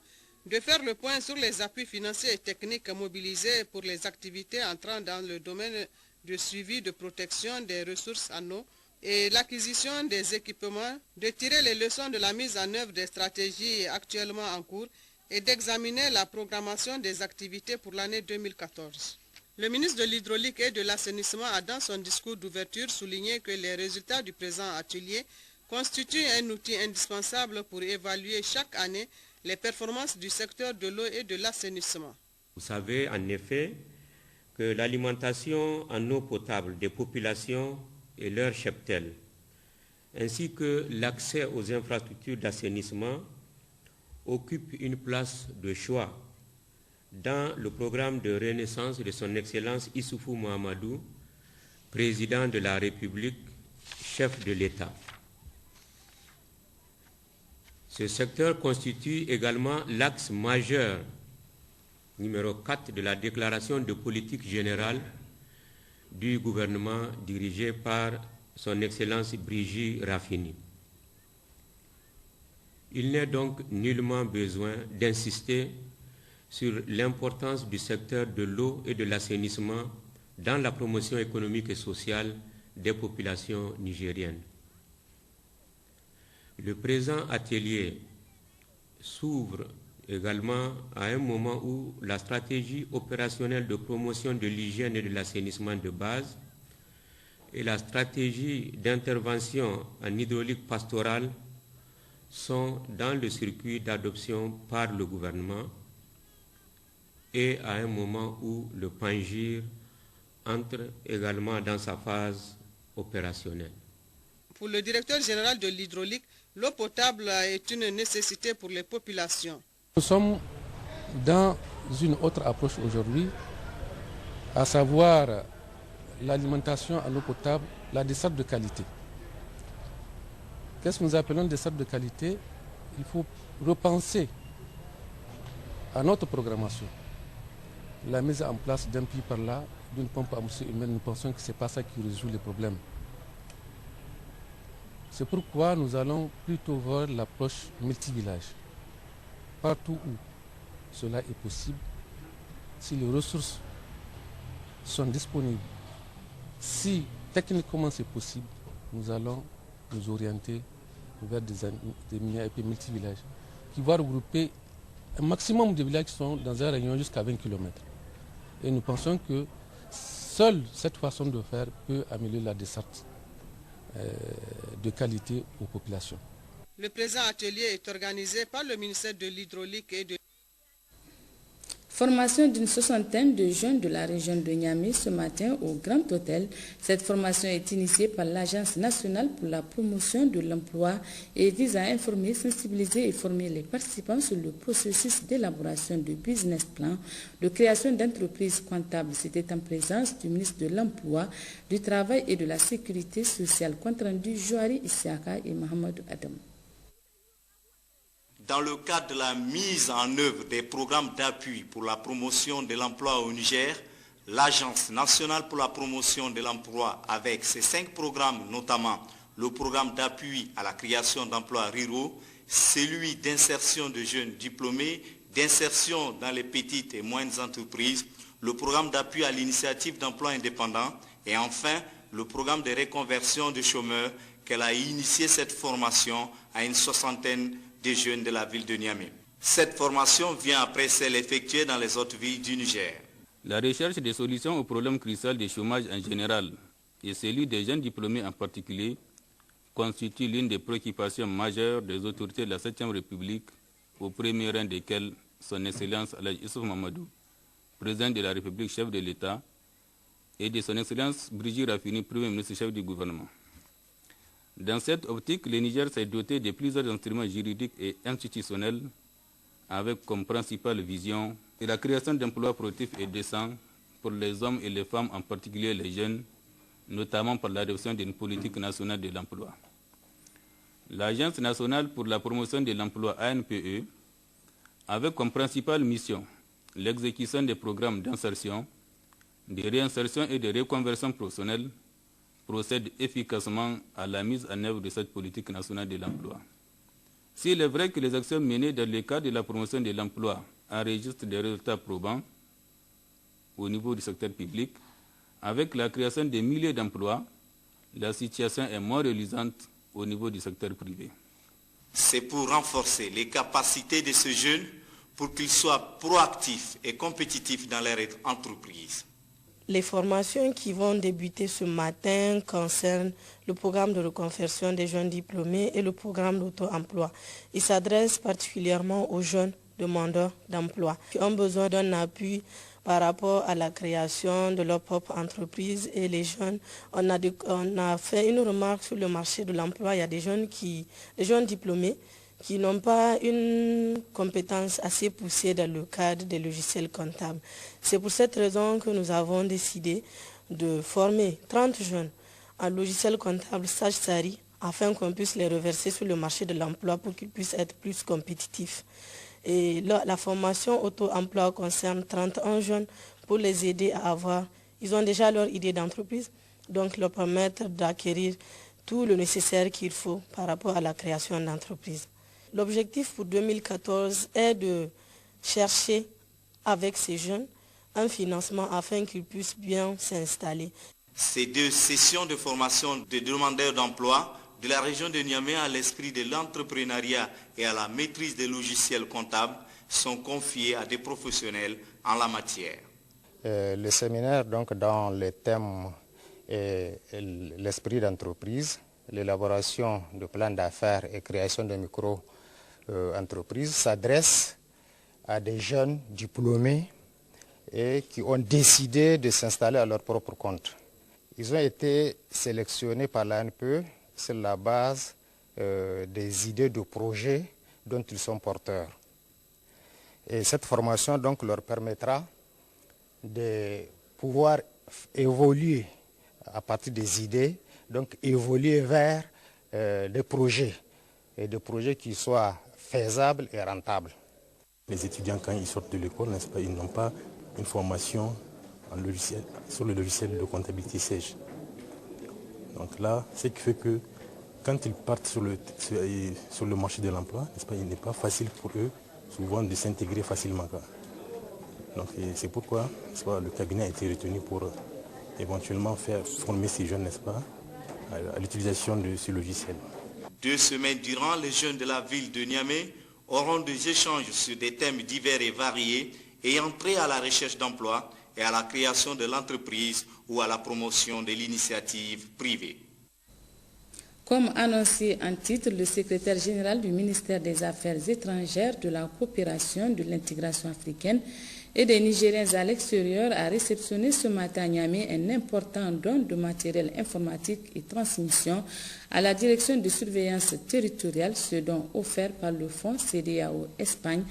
Speaker 18: de faire le point sur les appuis financiers et techniques mobilisés pour les activités entrant dans le domaine de suivi de protection des ressources en eau et l'acquisition des équipements, de tirer les leçons de la mise en œuvre des stratégies actuellement en cours et d'examiner la programmation des activités pour l'année 2014. Le ministre de l'Hydraulique et de l'Assainissement a dans son discours d'ouverture souligné que les résultats du présent atelier constituent un outil indispensable pour évaluer chaque année les performances du secteur de l'eau et de l'assainissement.
Speaker 19: Vous savez en effet que l'alimentation en eau potable des populations et leur cheptel, ainsi que l'accès aux infrastructures d'assainissement, occupent une place de choix dans le programme de renaissance de son Excellence Issoufou Mahamadou, président de la République, chef de l'État. Ce secteur constitue également l'axe majeur numéro 4 de la déclaration de politique générale du gouvernement dirigé par son Excellence Brigitte Raffini. Il n'est donc nullement besoin d'insister sur l'importance du secteur de l'eau et de l'assainissement dans la promotion économique et sociale des populations nigériennes. Le présent atelier s'ouvre également à un moment où la stratégie opérationnelle de promotion de l'hygiène et de l'assainissement de base et la stratégie d'intervention en hydraulique pastorale sont dans le circuit d'adoption par le gouvernement et à un moment où le PANGIR entre également dans sa phase opérationnelle.
Speaker 18: Pour le directeur général de l'hydraulique, l'eau potable est une nécessité pour les populations.
Speaker 20: Nous sommes dans une autre approche aujourd'hui, à savoir l'alimentation en eau potable, la desserte de qualité. Qu'est-ce que nous appelons desserte de qualité? Il faut repenser à notre programmation la mise en place d'un puits par là, d'une pompe à mousse humaine. Nous pensons que ce n'est pas ça qui résout les problèmes. C'est pourquoi nous allons plutôt voir l'approche multivillage. Partout où cela est possible, si les ressources sont disponibles, si techniquement c'est possible, nous allons nous orienter vers des mini-IP multivillages qui vont regrouper un maximum de villages qui sont dans un rayon jusqu'à 20 km. Et nous pensons que seule cette façon de faire peut améliorer la desserte de qualité aux populations.
Speaker 18: Le présent atelier est organisé par le ministère de l'Hydraulique et de
Speaker 1: Formation d'une soixantaine de jeunes de la région de Niamey ce matin au Grand Hôtel. Cette formation est initiée par l'Agence nationale pour la promotion de l'emploi et vise à informer, sensibiliser et former les participants sur le processus d'élaboration de business plan, de création d'entreprises comptables. C'était en présence du ministre de l'Emploi, du Travail et de la Sécurité sociale. Compte rendu Jouari Isiaka et Mohamed Adam.
Speaker 21: Dans le cadre de la mise en œuvre des programmes d'appui pour la promotion de l'emploi au Niger, l'Agence nationale pour la promotion de l'emploi avec ses 5 programmes, notamment le programme d'appui à la création d'emplois ruraux, celui d'insertion de jeunes diplômés, d'insertion dans les petites et moyennes entreprises, le programme d'appui à l'initiative d'emploi indépendant et enfin le programme de reconversion de chômeurs qu'elle a initié cette formation à une 60aine de jeunes de la ville de Niamey. Cette formation vient après celle effectuée dans les autres villes du Niger.
Speaker 22: La recherche des solutions au problème crucial du chômage en général et celui des jeunes diplômés en particulier constitue l'une des préoccupations majeures des autorités de la 7e République, au premier rang desquelles son Excellence Alhaji Issoufou Mamadou, président de la République, chef de l'État, et de son Excellence Brigitte Raffini, Premier ministre chef du gouvernement. Dans cette optique, le Niger s'est doté de plusieurs instruments juridiques et institutionnels avec comme principale vision la création d'emplois productifs et décents pour les hommes et les femmes, en particulier les jeunes, notamment par l'adoption d'une politique nationale de l'emploi. L'Agence nationale pour la promotion de l'emploi ANPE, avec comme principale mission l'exécution des programmes d'insertion, de réinsertion et de reconversion professionnelle, procède efficacement à la mise en œuvre de cette politique nationale de l'emploi. S'il est vrai que les actions menées dans le cadre de la promotion de l'emploi enregistrent des résultats probants au niveau du secteur public, avec la création de milliers d'emplois, la situation est moins reluisante au niveau du secteur privé.
Speaker 21: C'est pour renforcer les capacités de ces jeunes pour qu'ils soient proactifs et compétitifs dans leur entreprise.
Speaker 17: Les formations qui vont débuter ce matin concernent le programme de reconversion des jeunes diplômés et le programme d'auto-emploi. Ils s'adressent particulièrement aux jeunes demandeurs d'emploi qui ont besoin d'un appui par rapport à la création de leur propre entreprise. Et les jeunes, on a fait une remarque sur le marché de l'emploi. Il y a des jeunes diplômés qui n'ont pas une compétence assez poussée dans le cadre des logiciels comptables. C'est pour cette raison que nous avons décidé de former 30 jeunes en logiciel comptable Sage-Sari afin qu'on puisse les reverser sur le marché de l'emploi pour qu'ils puissent être plus compétitifs. Et la formation auto-emploi concerne 31 jeunes pour les aider à avoir, ils ont déjà leur idée d'entreprise, donc leur permettre d'acquérir tout le nécessaire qu'il faut par rapport à la création d'entreprise. L'objectif pour 2014 est de chercher avec ces jeunes un financement afin qu'ils puissent bien s'installer.
Speaker 21: Ces 2 sessions de formation de demandeurs d'emploi de la région de Niamey à l'esprit de l'entrepreneuriat et à la maîtrise des logiciels comptables sont confiées à des professionnels en la matière.
Speaker 23: Le séminaire, donc, dans les thèmes l'esprit d'entreprise, l'élaboration de plans d'affaires et création de micro-entreprises s'adresse à des jeunes diplômés et qui ont décidé de s'installer à leur propre compte. Ils ont été sélectionnés par l'ANPE sur la base des idées de projets dont ils sont porteurs. Et cette formation donc leur permettra de pouvoir évoluer à partir des idées, donc évoluer vers des projets, et des projets qui soient faisables et rentables.
Speaker 24: Les étudiants, quand ils sortent de l'école, n'est-ce pas, ils n'ont pas une formation sur le logiciel de comptabilité Sage. Donc là, ce qui fait que quand ils partent sur le marché de l'emploi, n'est-ce pas, il n'est pas facile pour eux souvent de s'intégrer facilement. Donc c'est pourquoi, n'est-ce pas, le cabinet a été retenu pour éventuellement faire former ces jeunes, n'est-ce pas, à l'utilisation de ce logiciel.
Speaker 21: 2 semaines durant, les jeunes de la ville de Niamey auront des échanges sur des thèmes divers et variés ayant trait à la recherche d'emploi et à la création de l'entreprise ou à la promotion de l'initiative privée.
Speaker 1: Comme annoncé en titre, le secrétaire général du ministère des Affaires étrangères, de la coopération, de l'intégration africaine et des Nigériens à l'extérieur a réceptionné ce matin à Niamey un important don de matériel informatique et transmission à la direction de surveillance territoriale. Ce don offert par le fonds CEDEAO Espagne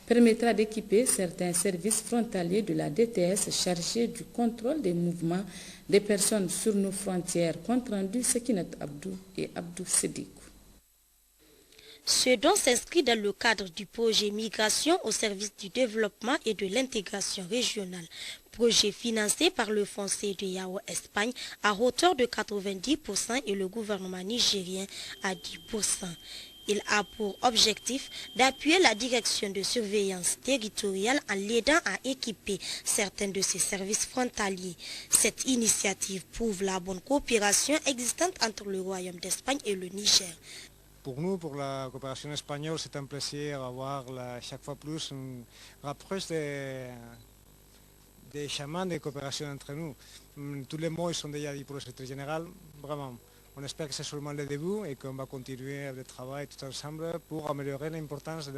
Speaker 1: permettra d'équiper certains services frontaliers de la DTS chargés du contrôle des mouvements des personnes sur nos frontières. Compte rendu Sekinat Abdou et Abdou Sédikou.
Speaker 25: Ce don s'inscrit dans le cadre du projet Migration au service du développement et de l'intégration régionale Projet financé par le fonds CEDEAO Espagne à hauteur de 90% et le gouvernement nigérien à 10%. Il a pour objectif d'appuyer la direction de surveillance territoriale en l'aidant à équiper certains de ses services frontaliers. Cette initiative prouve la bonne coopération existante entre le Royaume d'Espagne et le Niger.
Speaker 3: Pour nous, pour la coopération espagnole, c'est un plaisir d'avoir chaque fois plus une rapproche des chemins de coopération entre nous. Tous les mots sont déjà dit pour le secrétaire général, vraiment. On espère que c'est seulement le début et qu'on va continuer le travail tout ensemble pour améliorer l'importance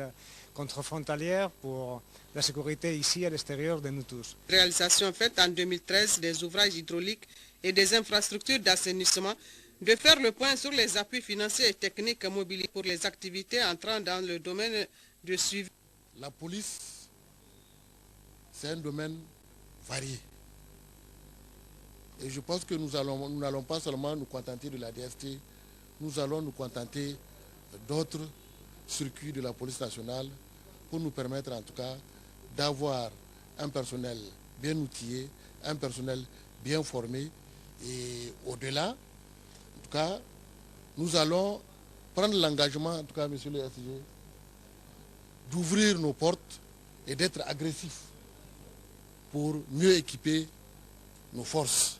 Speaker 3: contre-frontalière pour la sécurité ici à l'extérieur de nous tous.
Speaker 18: Réalisation faite en 2013 des ouvrages hydrauliques et des infrastructures d'assainissement, de faire le point sur les appuis financiers et techniques mobilisés pour les activités entrant dans le domaine de suivi.
Speaker 5: La police, c'est un domaine varié. Et je pense que nous n'allons pas seulement nous contenter de la DST, nous allons nous contenter d'autres circuits de la police nationale pour nous permettre en tout cas d'avoir un personnel bien outillé, un personnel bien formé. Et au-delà, en tout cas, nous allons prendre l'engagement, en tout cas, monsieur le SG, d'ouvrir nos portes et d'être agressifs pour mieux équiper nos forces.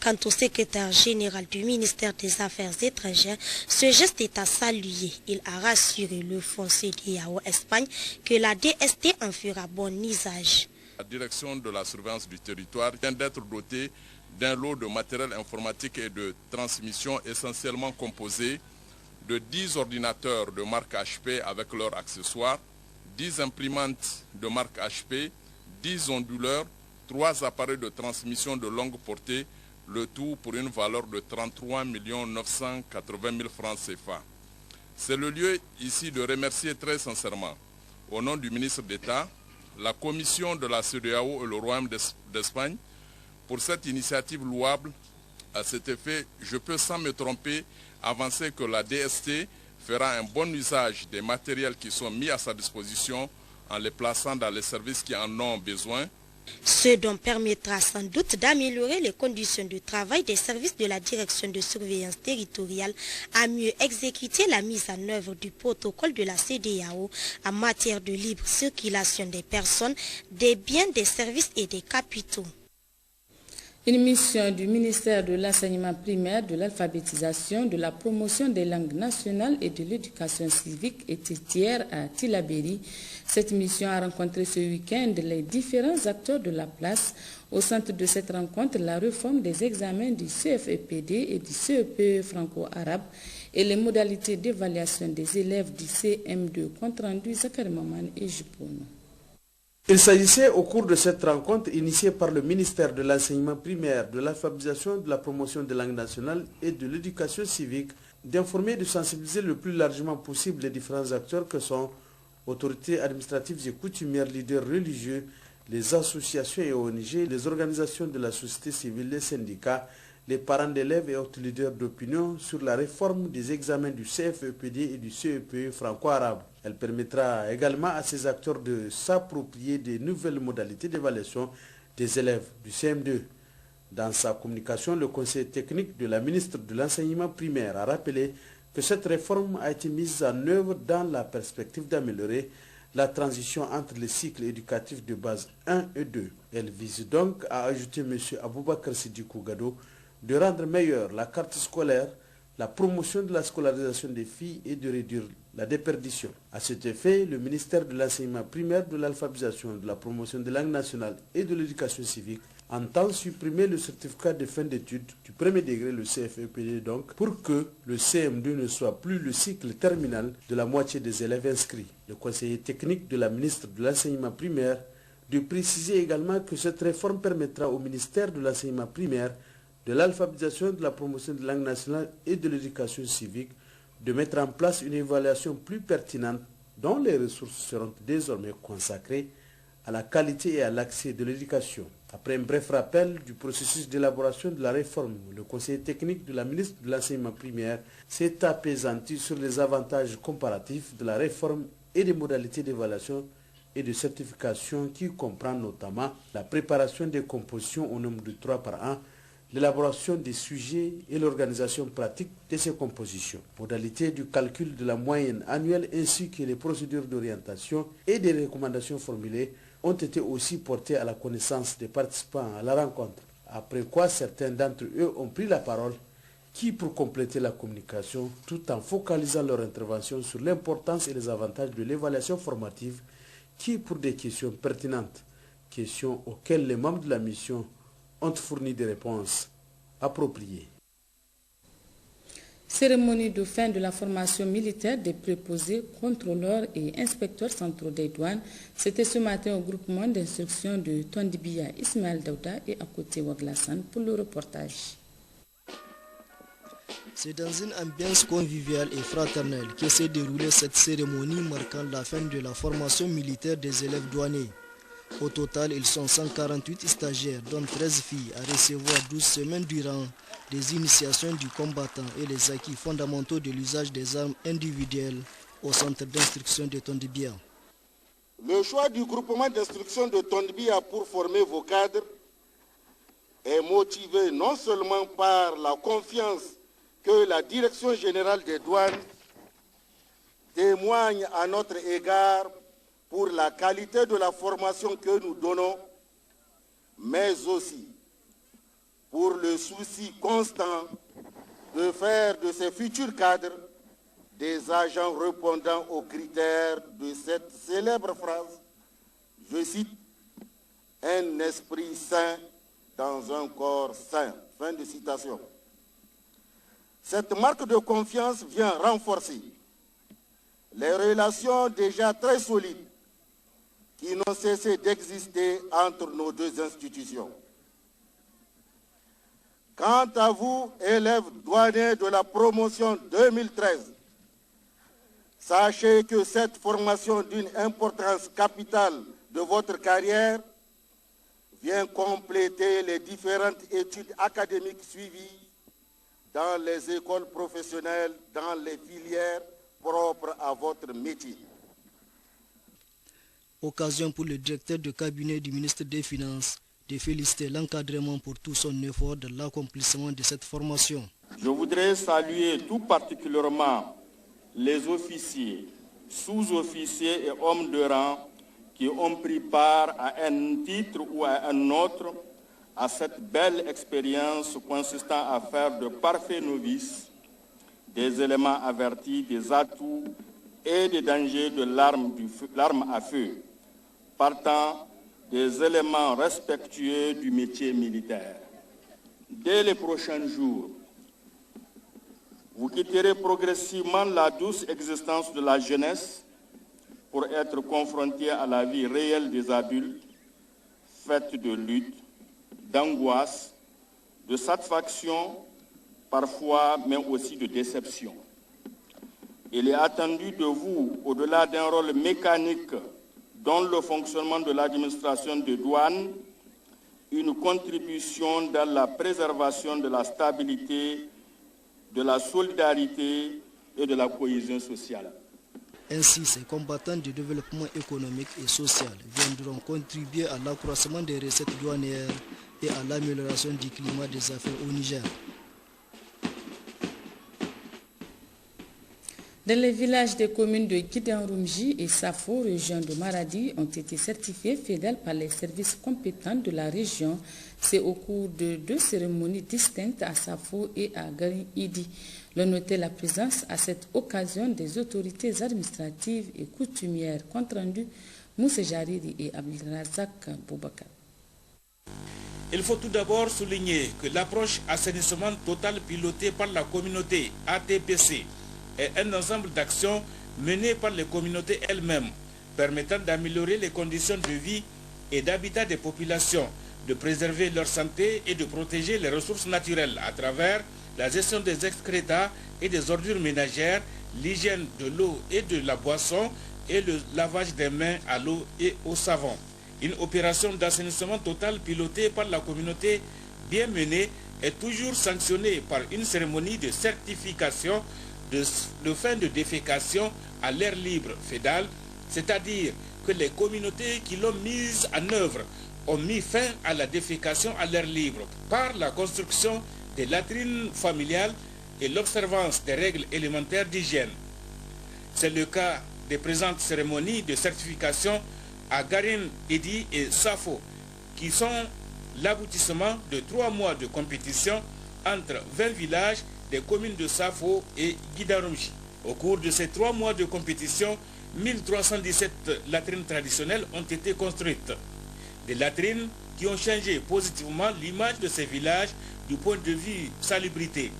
Speaker 25: Quant au secrétaire général du ministère des Affaires étrangères, ce geste est à saluer. Il a rassuré le fonds CEDEAO Espagne que la DST en fera bon usage.
Speaker 6: La direction de la surveillance du territoire vient d'être dotée d'un lot de matériel informatique et de transmission essentiellement composé de 10 ordinateurs de marque HP avec leurs accessoires, 10 imprimantes de marque HP, 10 onduleurs, 3 appareils de transmission de longue portée, le tout pour une valeur de 33 980 000 francs CFA. C'est le lieu ici de remercier très sincèrement, au nom du ministre d'État, la commission de la CEDEAO et le Royaume d'Espagne pour cette initiative louable. À cet effet, je peux sans me tromper avancer que la DST fera un bon usage des matériels qui sont mis à sa disposition en les plaçant dans les services qui en ont besoin.
Speaker 25: Ce dont permettra sans doute d'améliorer les conditions de travail des services de la direction de surveillance territoriale à mieux exécuter la mise en œuvre du protocole de la CEDEAO en matière de libre circulation des personnes, des biens, des services et des capitaux.
Speaker 1: Une mission du ministère de l'enseignement primaire, de l'alphabétisation, de la promotion des langues nationales et de l'éducation civique était hier à Tillabéri. Cette mission a rencontré ce week-end les différents acteurs de la place. Au centre de cette rencontre, la réforme des examens du CFEPD et du CEPE franco-arabe et les modalités d'évaluation des élèves du CM2, compte rendu Zakari Maman et Jipono.
Speaker 7: Il s'agissait au cours de cette rencontre initiée par le ministère de l'enseignement primaire, de l'alphabétisation, de la promotion des langues nationales et de l'éducation civique d'informer et de sensibiliser le plus largement possible les différents acteurs que sont autorités administratives et coutumières, leaders religieux, les associations et ONG, les organisations de la société civile, les syndicats, les parents d'élèves et autres leaders d'opinion sur la réforme des examens du CFEPD et du CEPE franco-arabe. Elle permettra également à ces acteurs de s'approprier des nouvelles modalités d'évaluation des élèves du CM2. Dans sa communication, le conseil technique de la ministre de l'enseignement primaire a rappelé que cette réforme a été mise en œuvre dans la perspective d'améliorer la transition entre les cycles éducatifs de base 1 et 2. Elle vise donc, a ajouté M. Aboubakar Siddikou Gado, de rendre meilleure la carte scolaire, la promotion de la scolarisation des filles et de réduire la déperdition. À cet effet, le ministère de l'enseignement primaire, de l'alphabétisation, de la promotion des langues nationales et de l'éducation civique entend supprimer le certificat de fin d'études du premier degré, le CFEPD donc, pour que le CM2 ne soit plus le cycle terminal de la moitié des élèves inscrits. Le conseiller technique de la ministre de l'enseignement primaire de préciser également que cette réforme permettra au ministère de l'enseignement primaire, de l'alphabétisation, de la promotion des langues nationales et de l'éducation civique de mettre en place une évaluation plus pertinente dont les ressources seront désormais consacrées à la qualité et à l'accès de l'éducation. Après un bref rappel du processus d'élaboration de la réforme, le conseiller technique de la ministre de l'enseignement primaire s'est appesanti sur les avantages comparatifs de la réforme et des modalités d'évaluation et de certification qui comprend notamment la préparation des compositions au nombre de 3 par an, l'élaboration des sujets et l'organisation pratique de ces compositions. Modalité du calcul de la moyenne annuelle ainsi que les procédures d'orientation et des recommandations formulées ont été aussi portées à la connaissance des participants à la rencontre. Après quoi, certains d'entre eux ont pris la parole qui, pour compléter la communication, tout en focalisant leur intervention sur l'importance et les avantages de l'évaluation formative, qui, pour des questions pertinentes, questions auxquelles les membres de la mission ont fourni des réponses appropriées.
Speaker 1: Cérémonie de fin de la formation militaire des préposés, contrôleurs et inspecteurs centraux des douanes. C'était ce matin au groupement d'instruction de Tondibia, Ismaël Daouda et à côté Waglassan pour le reportage.
Speaker 4: C'est dans une ambiance conviviale et fraternelle que s'est déroulée cette cérémonie marquant la fin de la formation militaire des élèves douaniers. Au total, ils sont 148 stagiaires, dont 13 filles, à recevoir 12 semaines durant des initiations du combattant et les acquis fondamentaux de l'usage des armes individuelles au centre d'instruction de Tondibia.
Speaker 5: Le choix du groupement d'instruction de Tondibia pour former vos cadres est motivé non seulement par la confiance que la Direction générale des douanes témoigne à notre égard pour la qualité de la formation que nous donnons, mais aussi pour le souci constant de faire de ces futurs cadres des agents répondant aux critères de cette célèbre phrase, je cite, « un esprit sain dans un corps sain ». Fin de citation. Cette marque de confiance vient renforcer les relations déjà très solides qui n'ont cessé d'exister entre nos deux institutions. Quant à vous, élèves douaniers de la promotion 2013, sachez que cette formation d'une importance capitale de votre carrière vient compléter les différentes études académiques suivies dans les écoles professionnelles, dans les filières propres à votre métier.
Speaker 4: Occasion pour le directeur de cabinet du ministre des Finances de féliciter l'encadrement pour tout son effort de l'accomplissement de cette formation.
Speaker 8: Je voudrais saluer tout particulièrement les officiers, sous-officiers et hommes de rang qui ont pris part à un titre ou à un autre à cette belle expérience consistant à faire de parfaits novices des éléments avertis, des atouts et des dangers de l'arme à feu, partant des éléments respectueux du métier militaire. Dès les prochains jours, vous quitterez progressivement la douce existence de la jeunesse pour être confrontés à la vie réelle des adultes, faite de lutte, d'angoisse, de satisfaction, parfois, mais aussi de déception. Il est attendu de vous, au-delà d'un rôle mécanique dans le fonctionnement de l'administration de douane, une contribution dans la préservation de la stabilité, de la solidarité et de la cohésion sociale.
Speaker 4: Ainsi, ces combattants de développement économique et social viendront contribuer à l'accroissement des recettes douanières et à l'amélioration du climat des affaires au Niger.
Speaker 1: Dans les villages des communes de Guidanroumji et Safo, région de Maradi, ont été certifiés fidèles par les services compétents de la région. C'est au cours de 2 cérémonies distinctes à Safo et à Gari-Idi. L'on notait la présence à cette occasion des autorités administratives et coutumières. Compte rendu, Moussa Jariri et Abdelrazak Boubakar.
Speaker 9: Il faut tout d'abord souligner que l'approche assainissement total pilotée par la communauté ATPC est un ensemble d'actions menées par les communautés elles-mêmes, permettant d'améliorer les conditions de vie et d'habitat des populations, de préserver leur santé et de protéger les ressources naturelles à travers la gestion des excrétas et des ordures ménagères, l'hygiène de l'eau et de la boisson et le lavage des mains à l'eau et au savon. Une opération d'assainissement total pilotée par la communauté bien menée est toujours sanctionnée par une cérémonie de certification de fin de défécation à l'air libre fédal, c'est-à-dire que les communautés qui l'ont mise en œuvre ont mis fin à la défécation à l'air libre par la construction des latrines familiales et l'observance des règles élémentaires d'hygiène. C'est le cas des présentes cérémonies de certification à Garin, Edi et Safo, qui sont l'aboutissement de 3 mois de compétition entre 20 villages des communes de Safo et Guidarumji. Au cours de ces 3 mois de compétition, 1317 latrines traditionnelles ont été construites. Des latrines qui ont changé positivement l'image de ces villages du point de vue salubrité.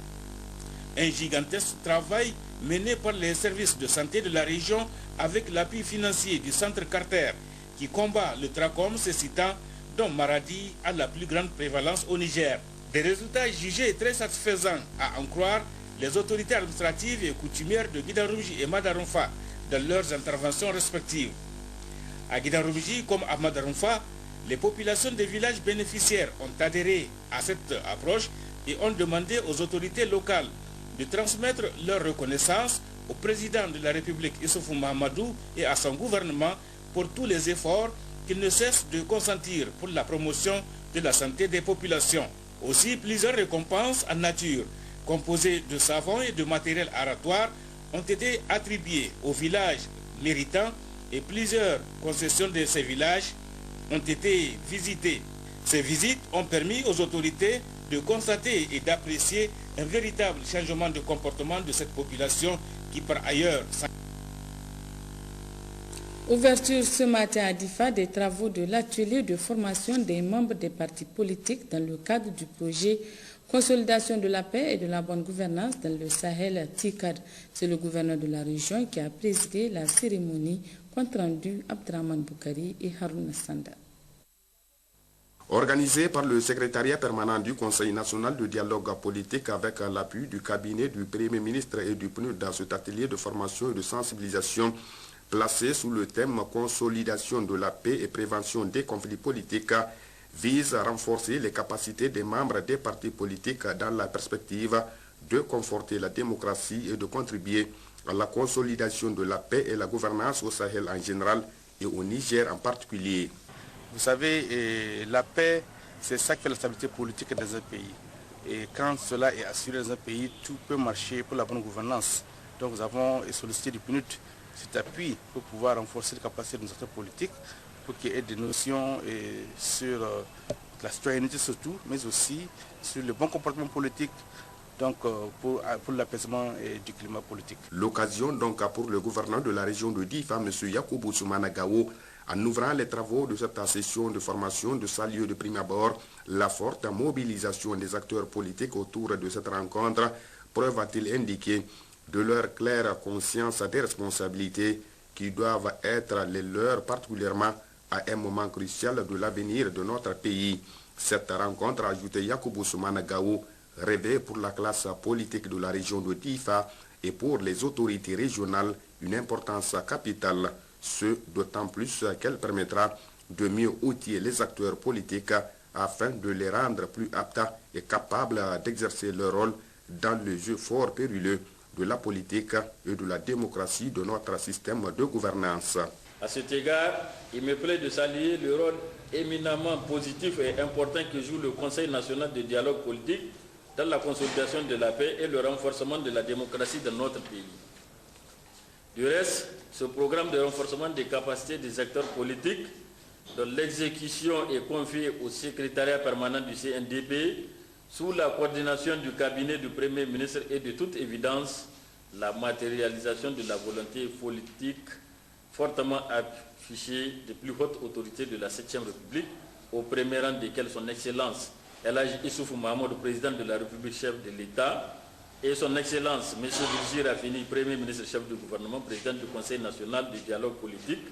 Speaker 9: Un gigantesque travail mené par les services de santé de la région avec l'appui financier du Centre Carter qui combat le trachome cécitant dont Maradi a la plus grande prévalence au Niger. Des résultats jugés très satisfaisants à en croire les autorités administratives et coutumières de Guidarumji et Madarumfa dans leurs interventions respectives. À Guidarumji comme à Madarumfa, les populations des villages bénéficiaires ont adhéré à cette approche et ont demandé aux autorités locales de transmettre leur reconnaissance au président de la République Issoufou Mahamadou et à son gouvernement pour tous les efforts qu'ils ne cessent de consentir pour la promotion de la santé des populations. Aussi, plusieurs récompenses en nature, composées de savons et de matériel aratoire, ont été attribuées aux villages méritants et plusieurs concessions de ces villages ont été visitées. Ces visites ont permis aux autorités de constater et d'apprécier un véritable changement de comportement de cette population qui par ailleurs...
Speaker 1: Ouverture ce matin à Difa des travaux de l'atelier de formation des membres des partis politiques dans le cadre du projet Consolidation de la paix et de la bonne gouvernance dans le Sahel TICAD. C'est le gouverneur de la région qui a présidé la cérémonie, compte rendu Abdraman Boukari et Haroun Sanda.
Speaker 10: Organisé par le secrétariat permanent du Conseil national de dialogue politique avec l'appui du cabinet du Premier ministre et du PNUD dans cet atelier de formation et de sensibilisation placé sous le thème « Consolidation de la paix et prévention des conflits politiques » vise à renforcer les capacités des membres des partis politiques dans la perspective de conforter la démocratie et de contribuer à la consolidation de la paix et la gouvernance au Sahel en général et au Niger en particulier.
Speaker 11: Vous savez, la paix, c'est ça qui fait la stabilité politique dans un pays. Et quand cela est assuré dans un pays, tout peut marcher pour la bonne gouvernance. Donc nous avons sollicité du PNUD cet appui pour pouvoir renforcer les capacités de nos acteurs politiques, pour qu'il y ait des notions sur la citoyenneté surtout, mais aussi sur le bon comportement politique, donc pour l'apaisement du climat politique.
Speaker 10: L'occasion donc pour le gouverneur de la région de Difa, M. Yakoubou Soumana Gao, en ouvrant les travaux de cette session de formation, de saluer de prime abord la forte mobilisation des acteurs politiques autour de cette rencontre, preuve a-t-il indiqué de leur claire conscience des responsabilités qui doivent être les leurs, particulièrement à un moment crucial de l'avenir de notre pays. Cette rencontre, a ajouté Yakoubou Soumana Gao, rêvait pour la classe politique de la région de Difa et pour les autorités régionales une importance capitale, ce d'autant plus qu'elle permettra de mieux outiller les acteurs politiques afin de les rendre plus aptes et capables d'exercer leur rôle dans le jeu fort périlleux de la politique et de la démocratie de notre système de gouvernance.
Speaker 12: À cet égard, il me plaît de saluer le rôle éminemment positif et important que joue le Conseil national de dialogue politique dans la consolidation de la paix et le renforcement de la démocratie dans notre pays. Du reste, ce programme de renforcement des capacités des acteurs politiques, dont l'exécution est confiée au secrétariat permanent du CNDP, sous la coordination du cabinet du Premier ministre et de toute évidence, la matérialisation de la volonté politique fortement affichée des plus hautes autorités de la 7e République, au premier rang desquelles son Excellence El Hadji Issoufou Mahamadou, président de la République, chef de l'État, et son Excellence M. Birji Rafini, Premier ministre, chef du gouvernement, président du Conseil national du dialogue politique,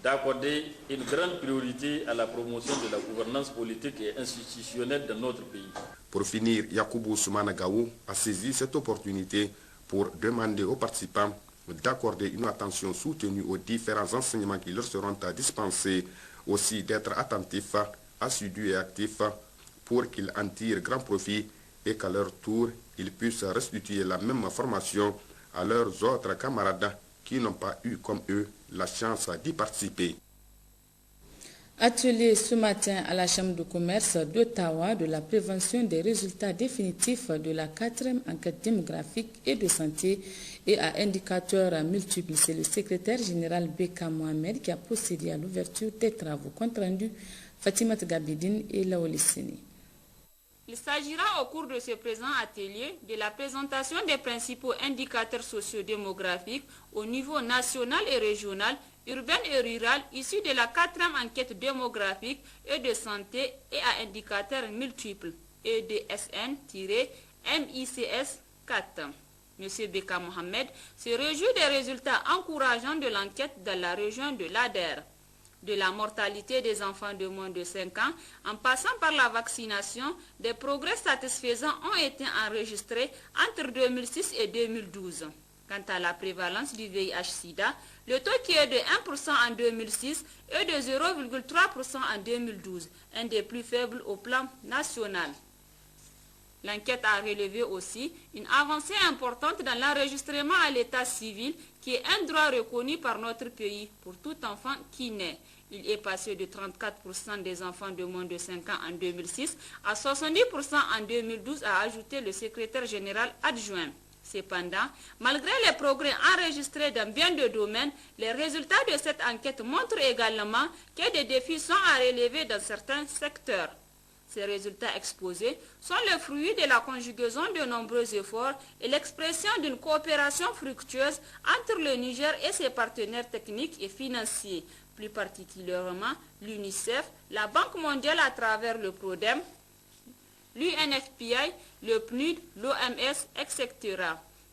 Speaker 12: d'accorder une grande priorité à la promotion de la gouvernance politique et institutionnelle de notre pays.
Speaker 10: Pour finir, Yakoubou Soumana Gao a saisi cette opportunité pour demander aux participants d'accorder une attention soutenue aux différents enseignements qui leur seront dispensés, aussi d'être attentifs, assidus et actifs pour qu'ils en tirent grand profit et qu'à leur tour, ils puissent restituer la même formation à leurs autres camarades qui n'ont pas eu comme eux la chance d'y participer.
Speaker 1: Atelier ce matin à la Chambre de commerce d'Ottawa de la prévention des résultats définitifs de la 4e enquête démographique et de santé et à indicateurs multiples. C'est le secrétaire général Beka Mohamed qui a procédé à l'ouverture des travaux. Compte rendu Fatimat Gabidine et Laolissini.
Speaker 2: Il s'agira au cours de ce présent atelier de la présentation des principaux indicateurs socio-démographiques au niveau national et régional, urbain et rural, issus de la 4e enquête démographique et de santé et à indicateurs multiples, EDSN-MICS 4. M. Beka Mohamed se réjouit des résultats encourageants de l'enquête dans la région de l'Ader. De la mortalité des enfants de moins de 5 ans, en passant par la vaccination, des progrès satisfaisants ont été enregistrés entre 2006 et 2012. Quant à la prévalence du VIH-Sida, le taux qui est de 1% en 2006 et de 0,3% en 2012, un des plus faibles au plan national. L'enquête a relevé aussi une avancée importante dans l'enregistrement à l'état civil, qui est un droit reconnu par notre pays pour tout enfant qui naît. Il est passé de 34% des enfants de moins de 5 ans en 2006 à 70% en 2012, a ajouté le secrétaire général adjoint. Cependant, malgré les progrès enregistrés dans bien de domaines, les résultats de cette enquête montrent également que des défis sont à relever dans certains secteurs. Ces résultats exposés sont le fruit de la conjugaison de nombreux efforts et l'expression d'une coopération fructueuse entre le Niger et ses partenaires techniques et financiers, plus particulièrement l'UNICEF, la Banque mondiale à travers le PRODEM, l'UNFPI, le PNUD, l'OMS, etc.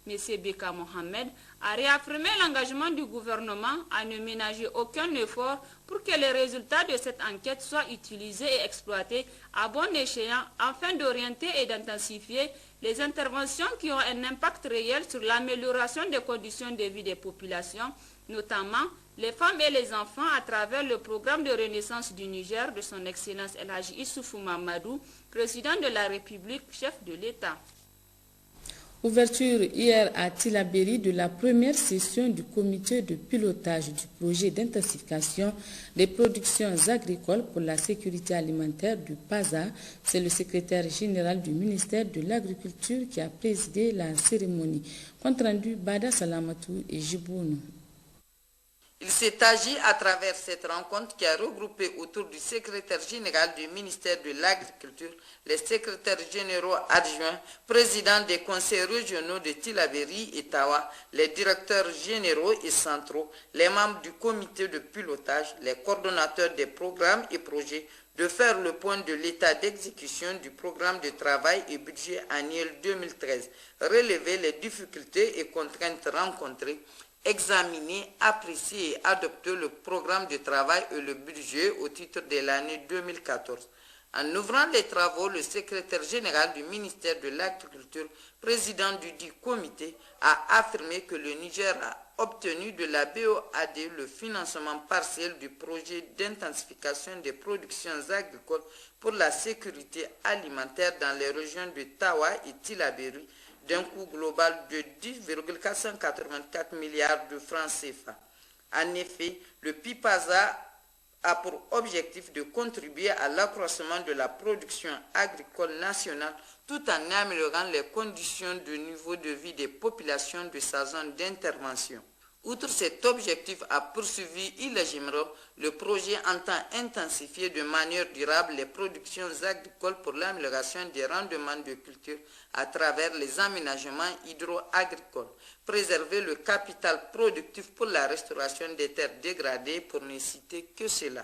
Speaker 2: M. Beka Mohamed a réaffirmé l'engagement du gouvernement à ne ménager aucun effort pour que les résultats de cette enquête soient utilisés et exploités à bon escient afin d'orienter et d'intensifier les interventions qui ont un impact réel sur l'amélioration des conditions de vie des populations, notamment les femmes et les enfants à travers le programme de renaissance du Niger de son Excellence El Hadji Issoufou Mamadou, président de la République, chef de l'État.
Speaker 1: Ouverture hier à Tillabéri de la première session du comité de pilotage du projet d'intensification des productions agricoles pour la sécurité alimentaire du PASA. C'est le secrétaire général du ministère de l'Agriculture qui a présidé la cérémonie. Compte rendu Bada Salamatou et Jibounou.
Speaker 13: Il s'est agi à travers cette rencontre qui a regroupé autour du secrétaire général du ministère de l'Agriculture, les secrétaires généraux adjoints, présidents des conseils régionaux de Tillabéri et Tawa, les directeurs généraux et centraux, les membres du comité de pilotage, les coordonnateurs des programmes et projets, de faire le point de l'état d'exécution du programme de travail et budget annuel 2013, relever les difficultés et contraintes rencontrées, examiner, apprécier et adopter le programme de travail et le budget au titre de l'année 2014. En ouvrant les travaux, le secrétaire général du ministère de l'Agriculture, président du dit comité, a affirmé que le Niger a obtenu de la BOAD le financement partiel du projet d'intensification des productions agricoles pour la sécurité alimentaire dans les régions de Tawa et Tillabéri, d'un coût global de 10,484 milliards de francs CFA. En effet, le PIPASA a pour objectif de contribuer à l'accroissement de la production agricole nationale tout en améliorant les conditions de niveau de vie des populations de sa zone d'intervention. Outre cet objectif à poursuivi illégitimement, le projet entend intensifier de manière durable les productions agricoles pour l'amélioration des rendements de culture à travers les aménagements hydro-agricoles, préserver le capital productif pour la restauration des terres dégradées, pour ne citer que cela.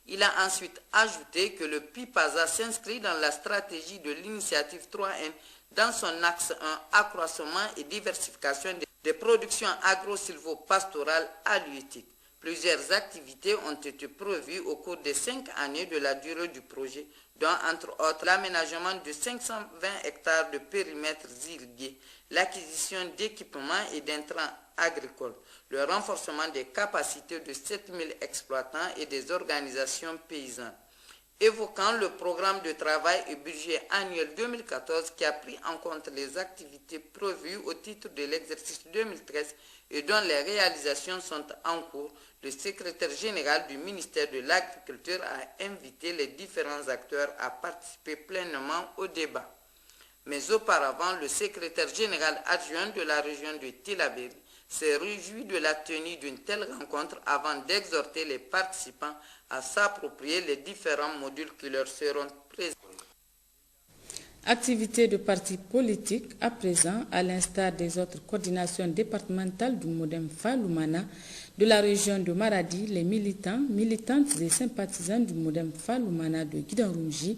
Speaker 13: Il a ensuite ajouté que le PIPASA s'inscrit dans la stratégie de l'initiative 3M dans son axe 1, accroissement et diversification des productions agro-silvopastorales halieutiques. Plusieurs activités ont été prévues au cours des 5 années de la durée du projet, dont entre autres l'aménagement de 520 hectares de périmètres irrigués, l'acquisition d'équipements et d'intrants agricoles, le renforcement des capacités de 7000 exploitants et des organisations paysannes. évoquant le programme de travail et budget annuel 2014 qui a pris en compte les activités prévues au titre de l'exercice 2013 et dont les réalisations sont en cours. Le secrétaire général du ministère de l'Agriculture a invité les différents acteurs à participer pleinement au débat. Mais auparavant, le secrétaire général adjoint de la région de Tillabéri s'est réjoui de la tenue d'une telle rencontre avant d'exhorter les participants à s'approprier les différents modules qui leur seront présentés.
Speaker 1: Activité de partis politiques à présent, à l'instar des autres coordinations départementales du Modem Faloumana de la région de Maradi, les militants, militantes et sympathisants du Modem Faloumana de Guidanroumji,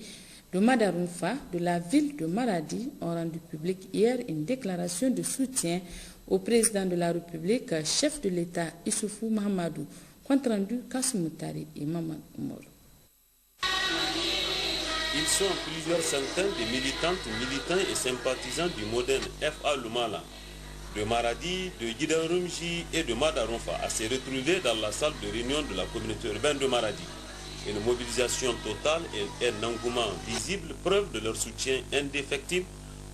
Speaker 1: de Madarumfa, de la ville de Maradi ont rendu public hier une déclaration de soutien au président de la République, chef de l'État Issoufou Mahamadou, compte rendu Kassoumouttari et Maman Oumor.
Speaker 14: Ils sont plusieurs centaines de militantes, militants et sympathisants du Modem FA Lumala, de Maradi, de Guidanroumji et de Madarumfa à se retrouver dans la salle de réunion de la communauté urbaine de Maradi. Une mobilisation totale et un engouement visible, preuve de leur soutien indéfectible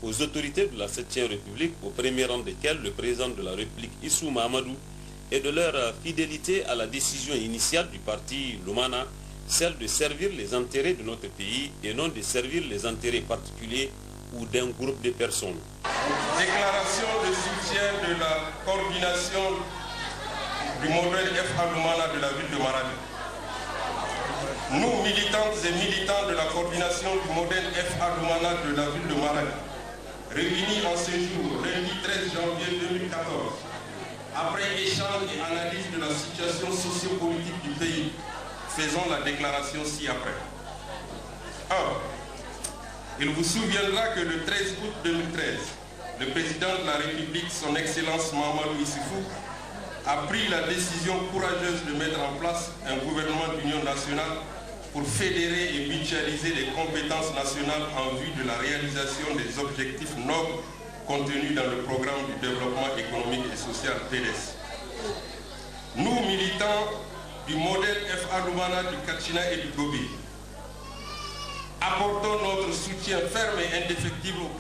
Speaker 14: aux autorités de la 7e République, au premier rang desquelles le président de la République Issou Mahamadou, et de leur fidélité à la décision initiale du parti Lumana, celle de servir les intérêts de notre pays et non de servir les intérêts particuliers ou d'un groupe de personnes.
Speaker 15: Déclaration de soutien de la coordination du modèle FA Lumana de la ville de Maradi. Nous, militantes et militants de la coordination du modèle FA Lumana de la ville de Maradi, réunis en ce jour, lundi 13 janvier 2014, après échange et analyse de la situation sociopolitique du pays, faisons la déclaration ci-après. 1. Il vous souviendra que le 13 août 2013, le président de la République, son Excellence Mahamadou Issoufou, a pris la décision courageuse de mettre en place un gouvernement d'union nationale pour fédérer et mutualiser les compétences nationales en vue de la réalisation des objectifs nobles contenus dans le programme du développement économique et social PDS. Nous, militants du modèle FA Lumana du Kachina et du Gobi, apportons notre soutien ferme et indéfectible au